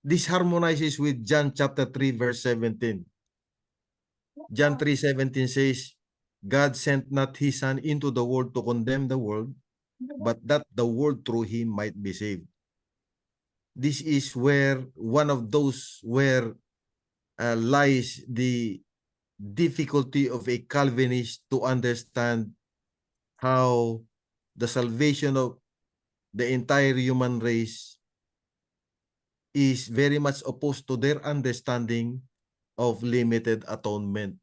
this harmonizes with John chapter 3, verse 17. John 3:17 says, God sent not His Son into the world to condemn the world, but that the world through Him might be saved. This is where one of those where lies the difficulty of a Calvinist to understand how the salvation of the entire human race is very much opposed to their understanding of limited atonement.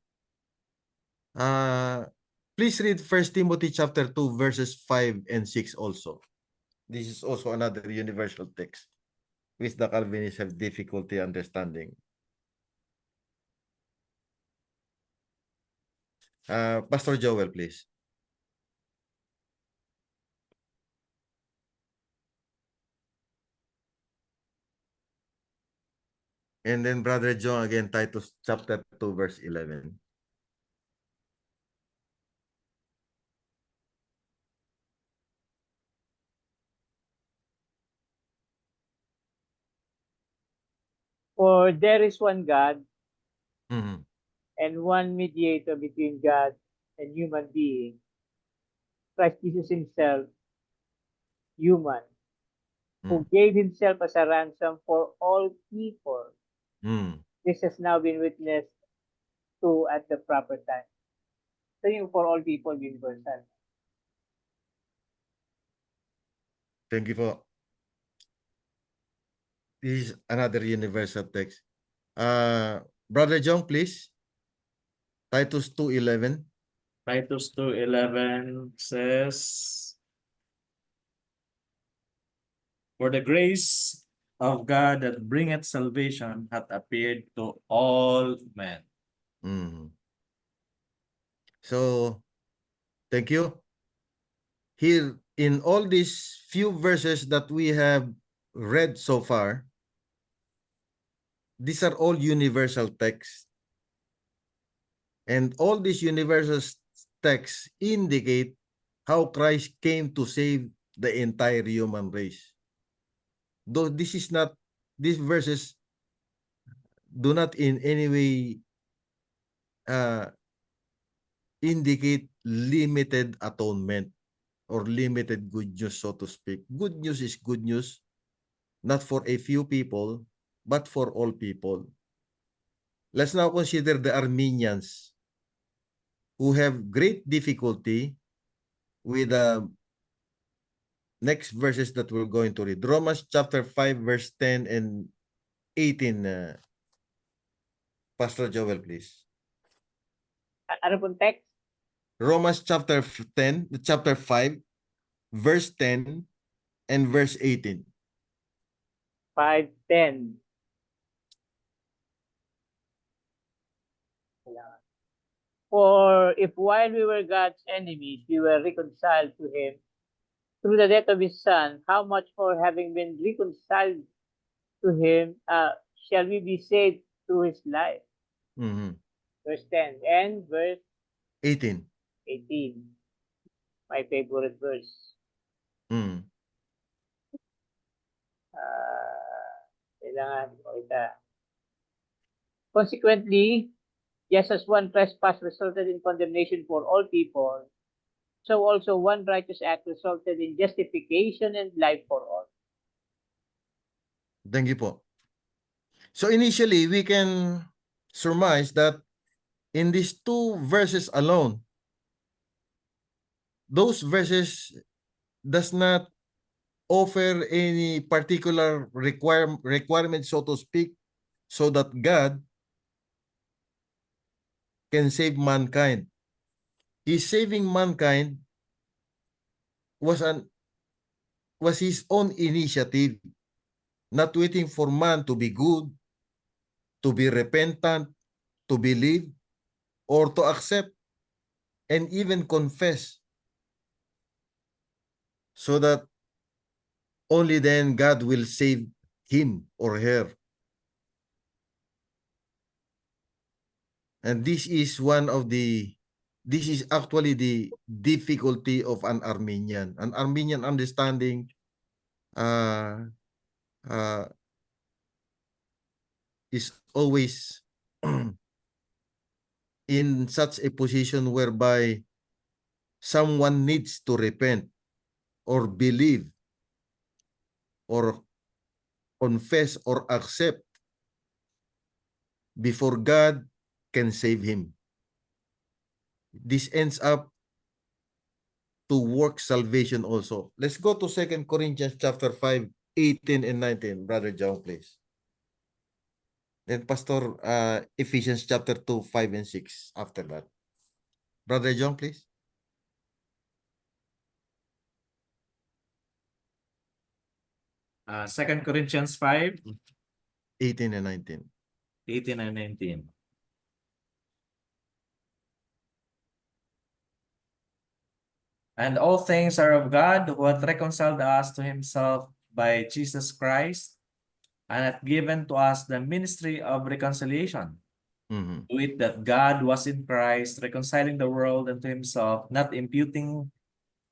Please read 1 Timothy chapter 2 verses 5 and 6 also. This is also another universal text which the Calvinists have difficulty understanding. Pastor Joel, please. And then Brother John again, Titus chapter 2 verse 11. For there is one God Mhm. and one mediator between God and human being, Christ Jesus Himself, human, who gave Himself as a ransom for all people. Mm. This has now been witnessed to at the proper time. So yung for all people, universal. Thank you po. This is another universal text. Brother John, please. Titus 2:11. Titus 2:11 says, "For the grace of God that bringeth salvation hath appeared to all men." Mhm. So, thank you. Here, in all these few verses that we have read so far, these are all universal texts. And all these universal texts indicate how Christ came to save the entire human race. Though these verses do not in any way indicate limited atonement or limited good news, so to speak. Good news is good news, not for a few people, but for all people. Let's now consider the Armenians who have great difficulty with the next verses that we're going to read. Romans chapter 5, verse 10 and 18. Pastor Joel, please. Ano pong text? Romans chapter 5, verse 10 and verse 18. 5:10. For if while we were God's enemies, we were reconciled to him through the death of his son, how much more having been reconciled to him, shall we be saved through his life? Mhm. Verse 10 and verse 18. 18. My favorite verse. Mm. Kailangan ko ita. Consequently, just as one trespass resulted in condemnation for all people, so also one righteous act resulted in justification and life for all. Thank you po. So initially, we can surmise that in these two verses alone, those verses does not offer any particular requirement, so to speak, so that God can save mankind. His saving mankind was his own initiative, not waiting for man to be good, to be repentant, to believe, or to accept and even confess, so that only then God will save him or her. And this is actually the difficulty of an Armenian. An Armenian understanding is always in such a position whereby someone needs to repent or believe or confess or accept before God can save him. This ends up to work salvation also. Let's go to 2 Corinthians chapter 5, 18 and 19. Brother John, please. Then Pastor, Ephesians chapter 2, 5 and 6 after that. Brother John, please. 2 Corinthians 5, 18 and 19. 18 and 19. And all things are of God, who hath reconciled us to himself by Jesus Christ, and hath given to us the ministry of reconciliation. Mhm. To it that God was in Christ, reconciling the world unto himself, not imputing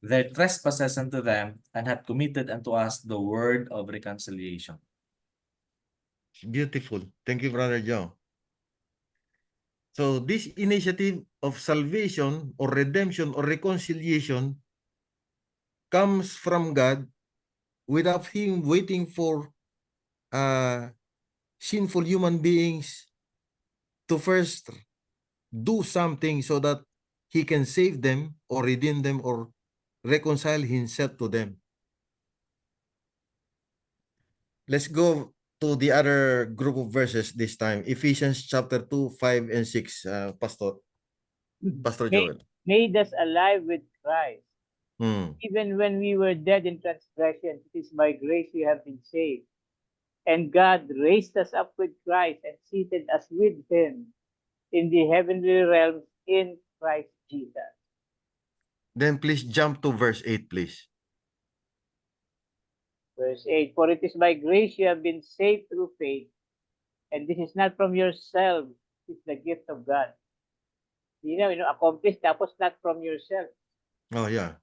their trespasses unto them, and hath committed unto us the word of reconciliation. Beautiful. Thank you, Brother John. So this initiative of salvation or redemption or reconciliation comes from God without him waiting for sinful human beings to first do something so that he can save them or redeem them or reconcile himself to them. let's go to the other group of verses this time. Ephesians chapter 2, 5, and 6. Pastor Joel. Made us alive with Christ. Hmm. Even when we were dead in transgression, it is by grace we have been saved. And God raised us up with Christ and seated us with him in the heavenly realms in Christ Jesus. Then please jump to verse 8, please. Verse 8, for it is by grace you have been saved through faith, and this is not from yourselves, it is the gift of God. Accomplished, tapos not from yourself. Oh, yeah.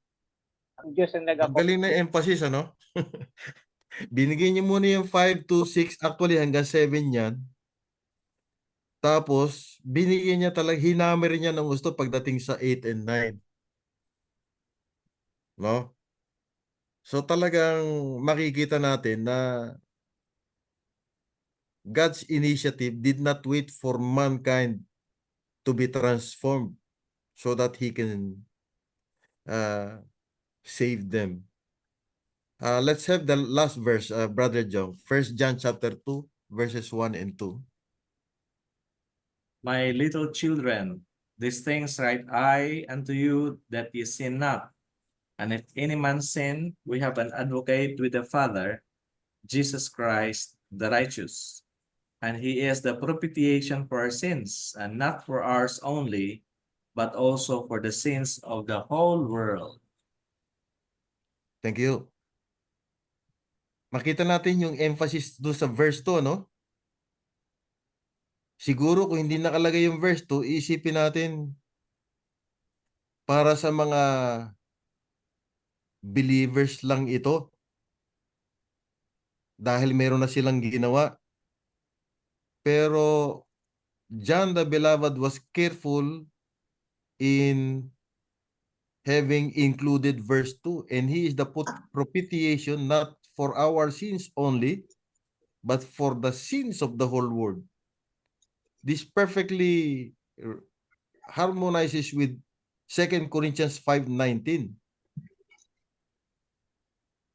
Ang Diyos ang Ang galing nag-accomplish. na emphasis, ano? Binigay niyo muna yung 5 to 6, actually hanggang 7 yan. Tapos, binigyan niya talaga, hinamer niya ng gusto pagdating sa 8 and 9. No? So talagang makikita natin na God's initiative did not wait for mankind to be transformed so that he can save them. Let's have the last verse, Brother John. 1 John chapter 2, verses 1 and 2. My little children, these things write I unto you, that ye sin not. And if any man sin, we have an advocate with the Father, Jesus Christ the righteous. And he is the propitiation for our sins, and not for ours only, but also for the sins of the whole world. Thank you. Makita natin yung emphasis doon sa verse 2, no? Siguro kung hindi nakalagay yung verse 2, isipin natin para sa mga believers lang ito. Dahil meron na silang ginawa. Pero John the Beloved was careful in having included verse 2, and he is the propitiation not for our sins only, but for the sins of the whole world. This perfectly harmonizes with 2 Corinthians 5:19.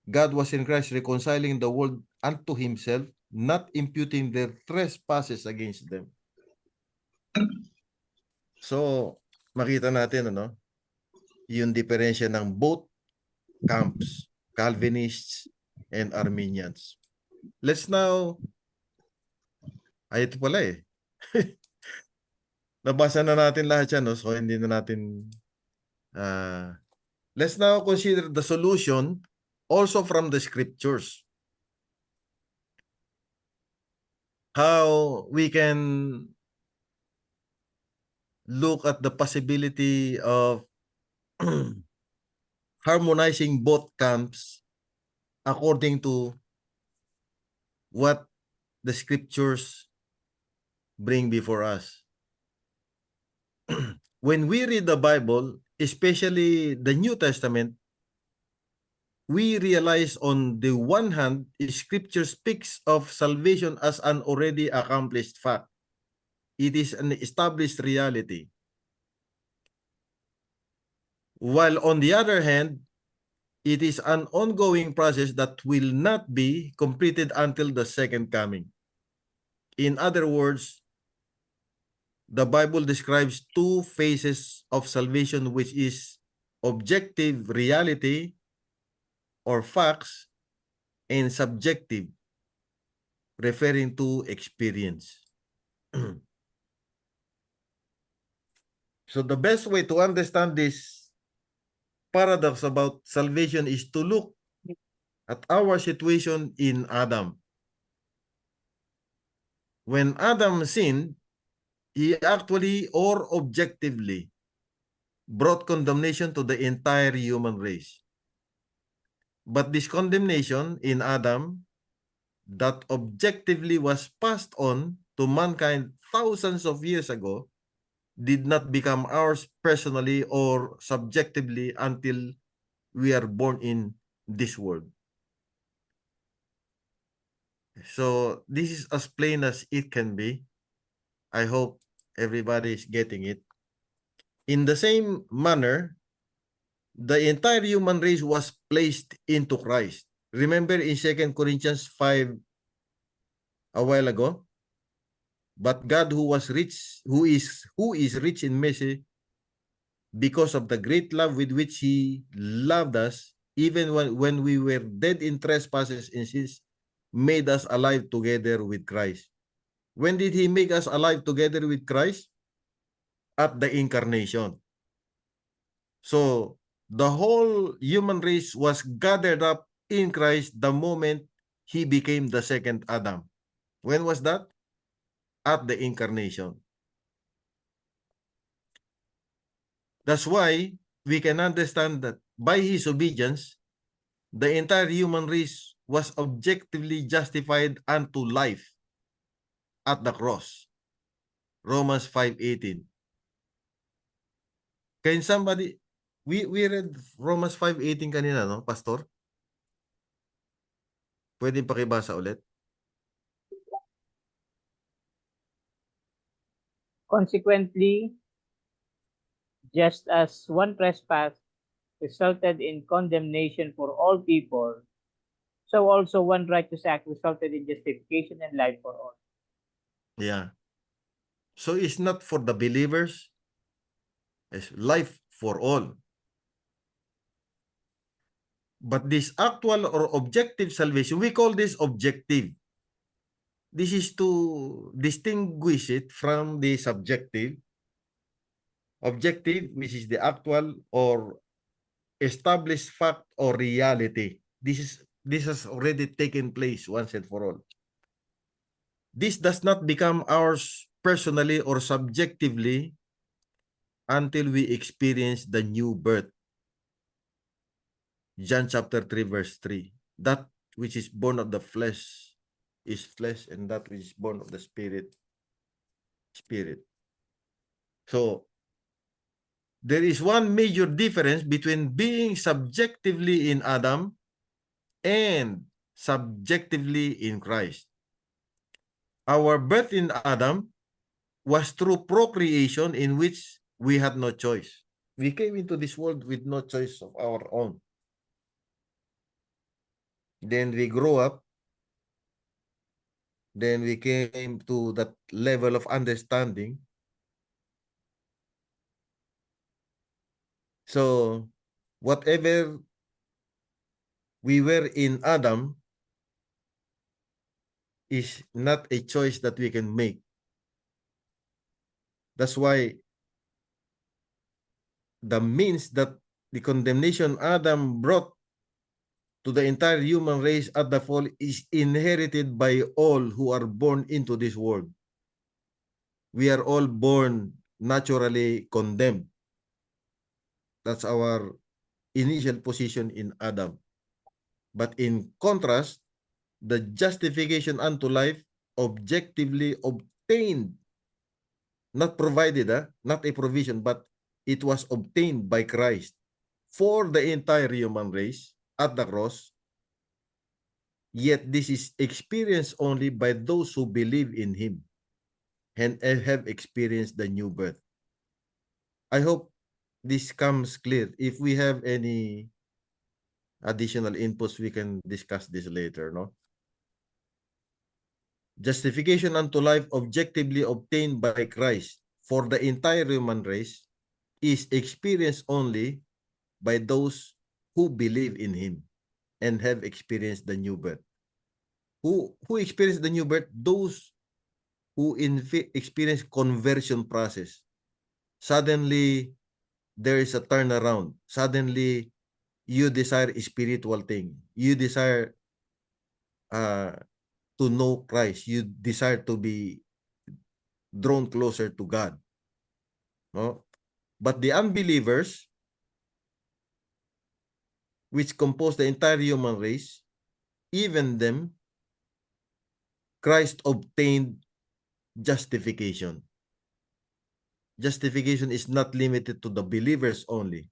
God was in Christ reconciling the world unto himself, not imputing their trespasses against them. So, makita natin, ano, yung diferensya ng both camps, Calvinists and Arminians. Let's now, ito pala eh. Nabasa na natin lahat yan, no? So hindi na natin, let's now consider the solution also from the scriptures. How we can look at the possibility of harmonizing both camps according to what the scriptures bring before us. When we read the Bible, especially the New Testament, we realize on the one hand, scripture speaks of salvation as an already accomplished fact. It is an established reality. While on the other hand, it is an ongoing process that will not be completed until the second coming. In other words, the Bible describes two phases of salvation, which is objective reality or facts and subjective, referring to experience. So the best way to understand this paradox about salvation is to look at our situation in Adam. When Adam sinned, he actually or objectively brought condemnation to the entire human race. But this condemnation in Adam that objectively was passed on to mankind thousands of years ago did not become ours personally or subjectively until we are born in this world. So this is as plain as it can be. I hope everybody is getting it. In the same manner, the entire human race was placed into Christ. Remember in 2 Corinthians 5 a while ago. But God who is rich in mercy, because of the great love with which he loved us, even when we were dead in trespasses and sins, made us alive together with Christ. When did he make us alive together with Christ? At the incarnation. So the whole human race was gathered up in Christ the moment he became the second Adam. When was that? At the incarnation. That's why we can understand that by his obedience, the entire human race was objectively justified unto life at the cross. Romans 5:18. Can somebody, we read Romans 5:18 kanina, no, Pastor? Pwede pakibasa ulit? Consequently, just as one trespass resulted in condemnation for all people, so also one righteous act resulted in justification and life for all. Yeah. So it's not for the believers, it's life for all. But this actual or objective salvation, we call this objective. This is to distinguish it from the subjective. Objective, which is the actual or established fact or reality. This has already taken place once and for all. This does not become ours personally or subjectively until we experience the new birth. John chapter 3 verse 3. That which is born of the flesh is flesh, and that which is born of the spirit, spirit. So, there is one major difference between being subjectively in Adam and subjectively in Christ. Our birth in Adam was through procreation, in which we had no choice. We came into this world with no choice of our own. Then we grow up. Then we came to that level of understanding. So, whatever we were in Adam is not a choice that we can make. That's why the means that the condemnation Adam brought to the entire human race at the fall is inherited by all who are born into this world. We are all born naturally condemned. That's our initial position in Adam. But in contrast, the justification unto life objectively obtained, not provided, not a provision, but it was obtained by Christ for the entire human race at the cross. Yet this is experienced only by those who believe in him and have experienced the new birth. I hope this comes clear. If we have any additional inputs, we can discuss this later, no? Justification unto life objectively obtained by Christ for the entire human race is experienced only by those who believe in him and have experienced the new birth. Who experienced the new birth? Those who experience conversion process. Suddenly, there is a turnaround. Suddenly, you desire a spiritual thing. You desire to know Christ. You desire to be drawn closer to God. No? But the unbelievers, which compose the entire human race, even them, Christ obtained justification. Justification is not limited to the believers only,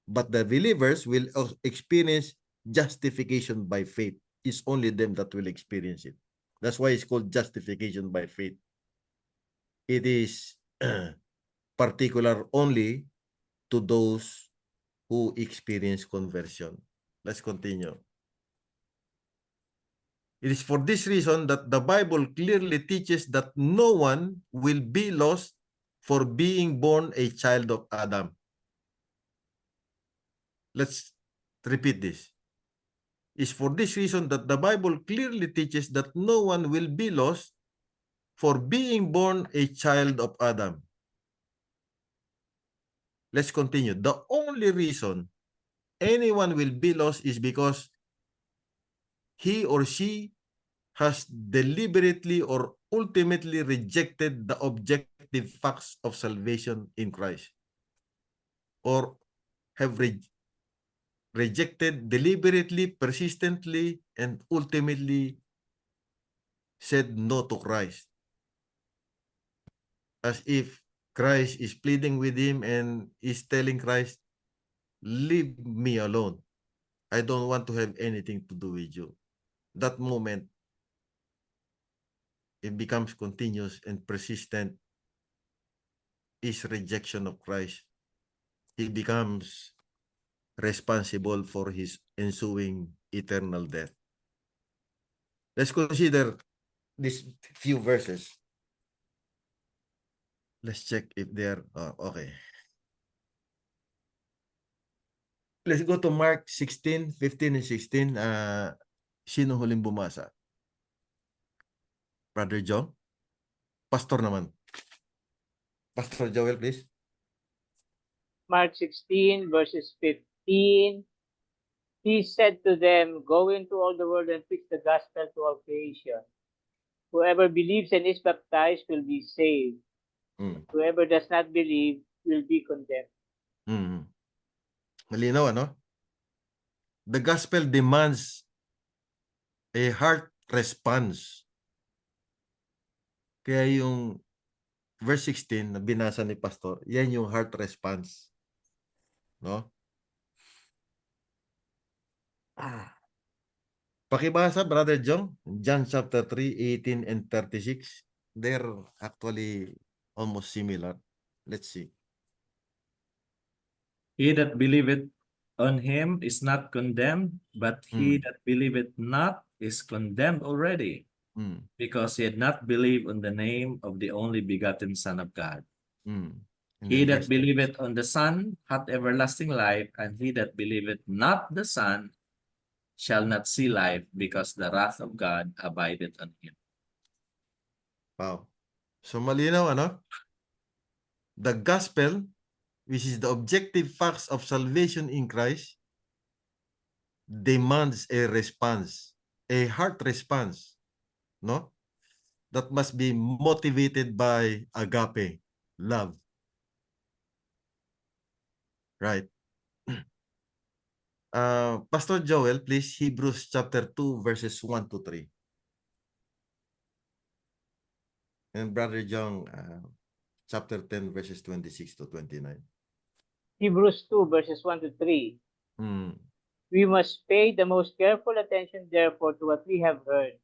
but the believers will experience justification by faith. It's only them that will experience it. That's why it's called justification by faith. It is particular only to those who experience conversion. Let's continue. It is for this reason that the Bible clearly teaches that no one will be lost for being born a child of Adam. Let's repeat this. It's for this reason that the Bible clearly teaches that no one will be lost for being born a child of Adam. Let's continue. The only reason anyone will be lost is because he or she has deliberately or ultimately rejected the objective facts of salvation in Christ, or have rejected deliberately, persistently, and ultimately said no to Christ, as if Christ is pleading with him and is telling Christ, leave me alone. I don't want to have anything to do with you. That moment, it becomes continuous and persistent, is rejection of Christ. He becomes responsible for his ensuing eternal death. Let's consider these few verses. Let's check if they're okay. Let's go to Mark 16, 15, and 16. Sino huling bumasa? Brother John? Pastor naman. Pastor Joel, please. Mark 16, verses 15. He said to them, go into all the world and preach the gospel to all creation. Whoever believes and is baptized will be saved. Whoever does not believe will be condemned. Malinaw, ano? The gospel demands a heart response. Kaya yung verse 16 na binasa ni Pastor, yan yung heart response. No? Pakibasa, Brother John, John chapter 3, 18 and 36. They're actually almost similar. Let's see. He that believeth on him is not condemned, but he that believeth not is condemned already, because he had not believed on the name of the only begotten Son of God. He that believeth on the Son hath everlasting life, and he that believeth not the Son shall not see life, because the wrath of God abideth on him. Wow. So malinaw, ano? The gospel, which is the objective facts of salvation in Christ, demands a response, a heart response, no? That must be motivated by agape, love. Right. Pastor Joel, please, Hebrews chapter 2, verses 1 to 3. And Brother John, chapter 10, verses 26 to 29. Hebrews 2, verses 1 to 3. We must pay the most careful attention, therefore, to what we have heard,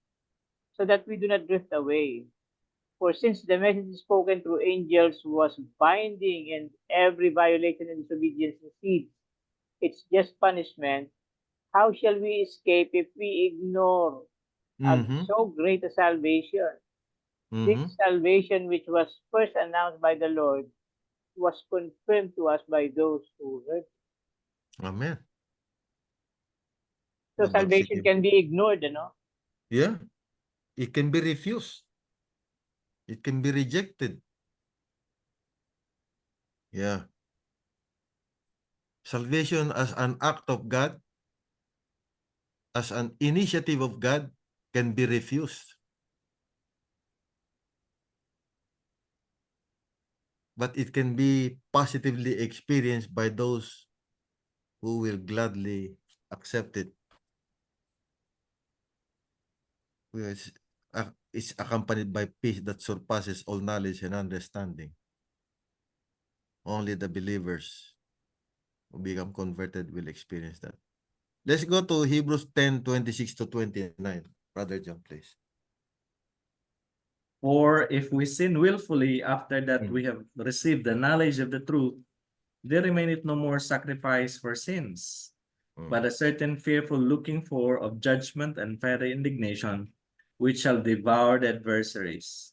so that we do not drift away. For since the message spoken through angels was binding, and every violation and disobedience exceeds its just punishment, how shall we escape if we ignore so great a salvation? This salvation, which was first announced by the Lord, was confirmed to us by those who heard. Amen. So salvation can be ignored, no? Yeah. It can be refused. It can be rejected. Yeah. Salvation as an act of God, as an initiative of God, can be refused. But it can be positively experienced by those who will gladly accept it. It's accompanied by peace that surpasses all knowledge and understanding. Only the believers who become converted will experience that. Let's go to Hebrews 10, 26 to 29. Brother John, please. For if we sin willfully after that we have received the knowledge of the truth, there remaineth no more sacrifice for sins, but a certain fearful looking for of judgment and fiery indignation, which shall devour the adversaries.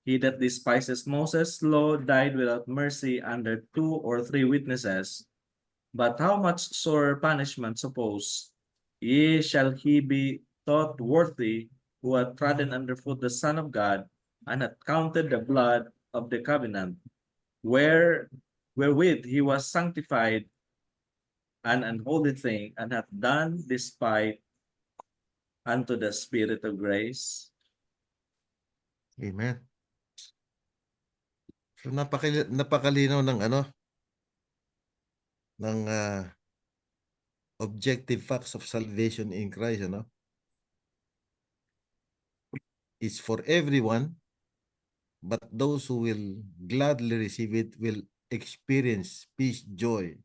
He that despises Moses' law died without mercy under 2 or 3 witnesses. But how much sorer punishment, suppose ye shall he be thought worthy, who hath trodden underfoot the Son of God, and hath counted the blood of the covenant, wherewith he was sanctified, an unholy thing, and hath done despite unto the Spirit of grace. Amen. So napakalinaw ng ng objective facts of salvation in Christ, It's for everyone, but those who will gladly receive it will experience peace, joy.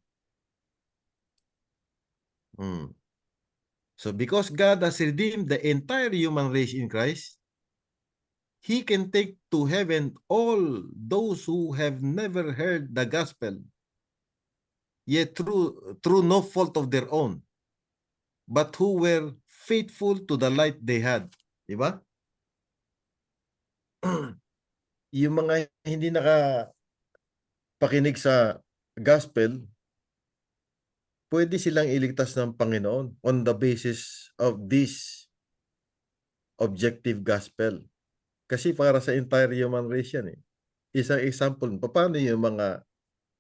So because God has redeemed the entire human race in Christ, He can take to heaven all those who have never heard the gospel, yet through no fault of their own, but who were faithful to the light they had. Diba? Yung mga hindi nakapakinig sa gospel, pwede silang iligtas ng Panginoon on the basis of this objective gospel. Kasi para sa entire human race yan. Isang example, paano yung mga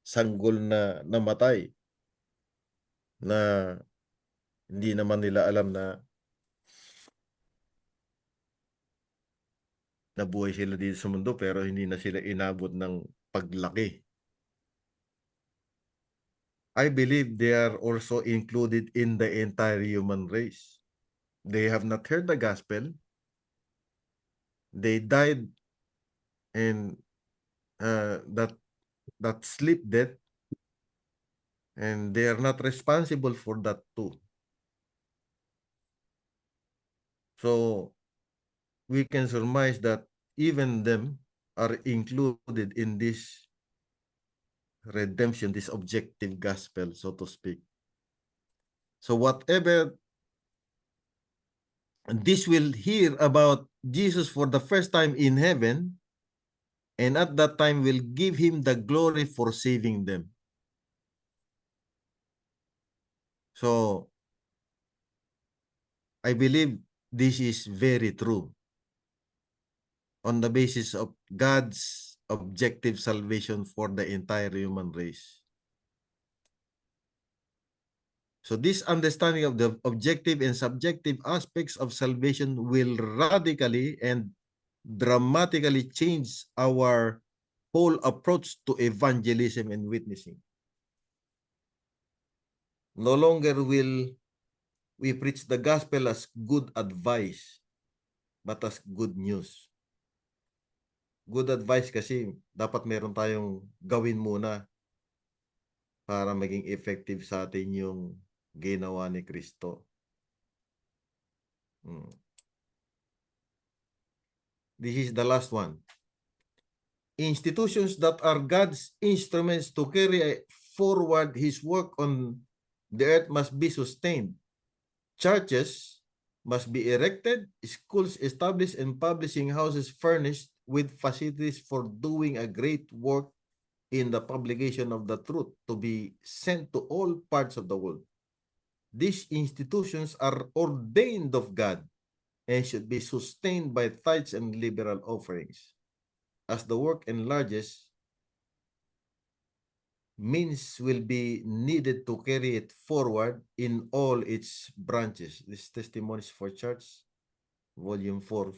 sanggol na namatay na hindi naman nila alam na nabuhay sila dito sa mundo pero hindi na sila inabot ng paglaki. I believe they are also included in the entire human race. They have not heard the gospel. They died and that sleep death, and they are not responsible for that too. So we can surmise that even them are included in this redemption, this objective gospel, so to speak. So whatever this will hear about Jesus for the first time in heaven, and at that time will give him the glory for saving them. So I believe this is very true on the basis of God's objective salvation for the entire human race. So this understanding of the objective and subjective aspects of salvation will radically and dramatically change our whole approach to evangelism and witnessing. No longer will we preach the gospel as good advice, but as good news. Good advice kasi dapat meron tayong gawin muna para maging effective sa atin yung ginawa ni Kristo. This is the last one. Institutions that are God's instruments to carry forward His work on the earth must be sustained. Churches must be erected, schools established, and publishing houses furnished with facilities for doing a great work in the publication of the truth to be sent to all parts of the world. These institutions are ordained of God and should be sustained by tithes and liberal offerings. As the work enlarges, means will be needed to carry it forward in all its branches. This Testimonies for Church, Volume 4,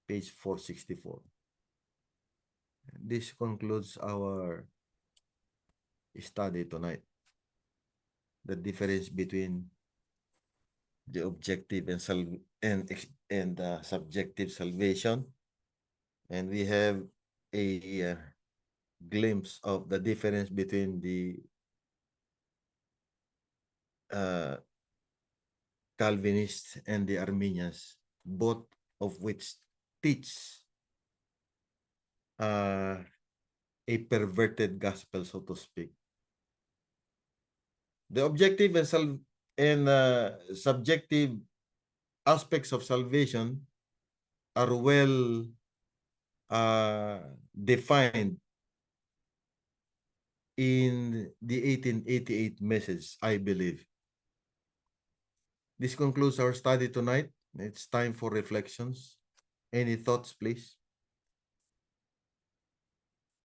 page 464. This concludes our study tonight. The difference between the objective and subjective salvation, and we have a glimpse of the difference between the Calvinists and the Arminians, both of which teach a perverted gospel, so to speak. The objective and and subjective aspects of salvation are well defined in the 1888 message, I believe. This concludes our study tonight. It's time for reflections. Any thoughts, please?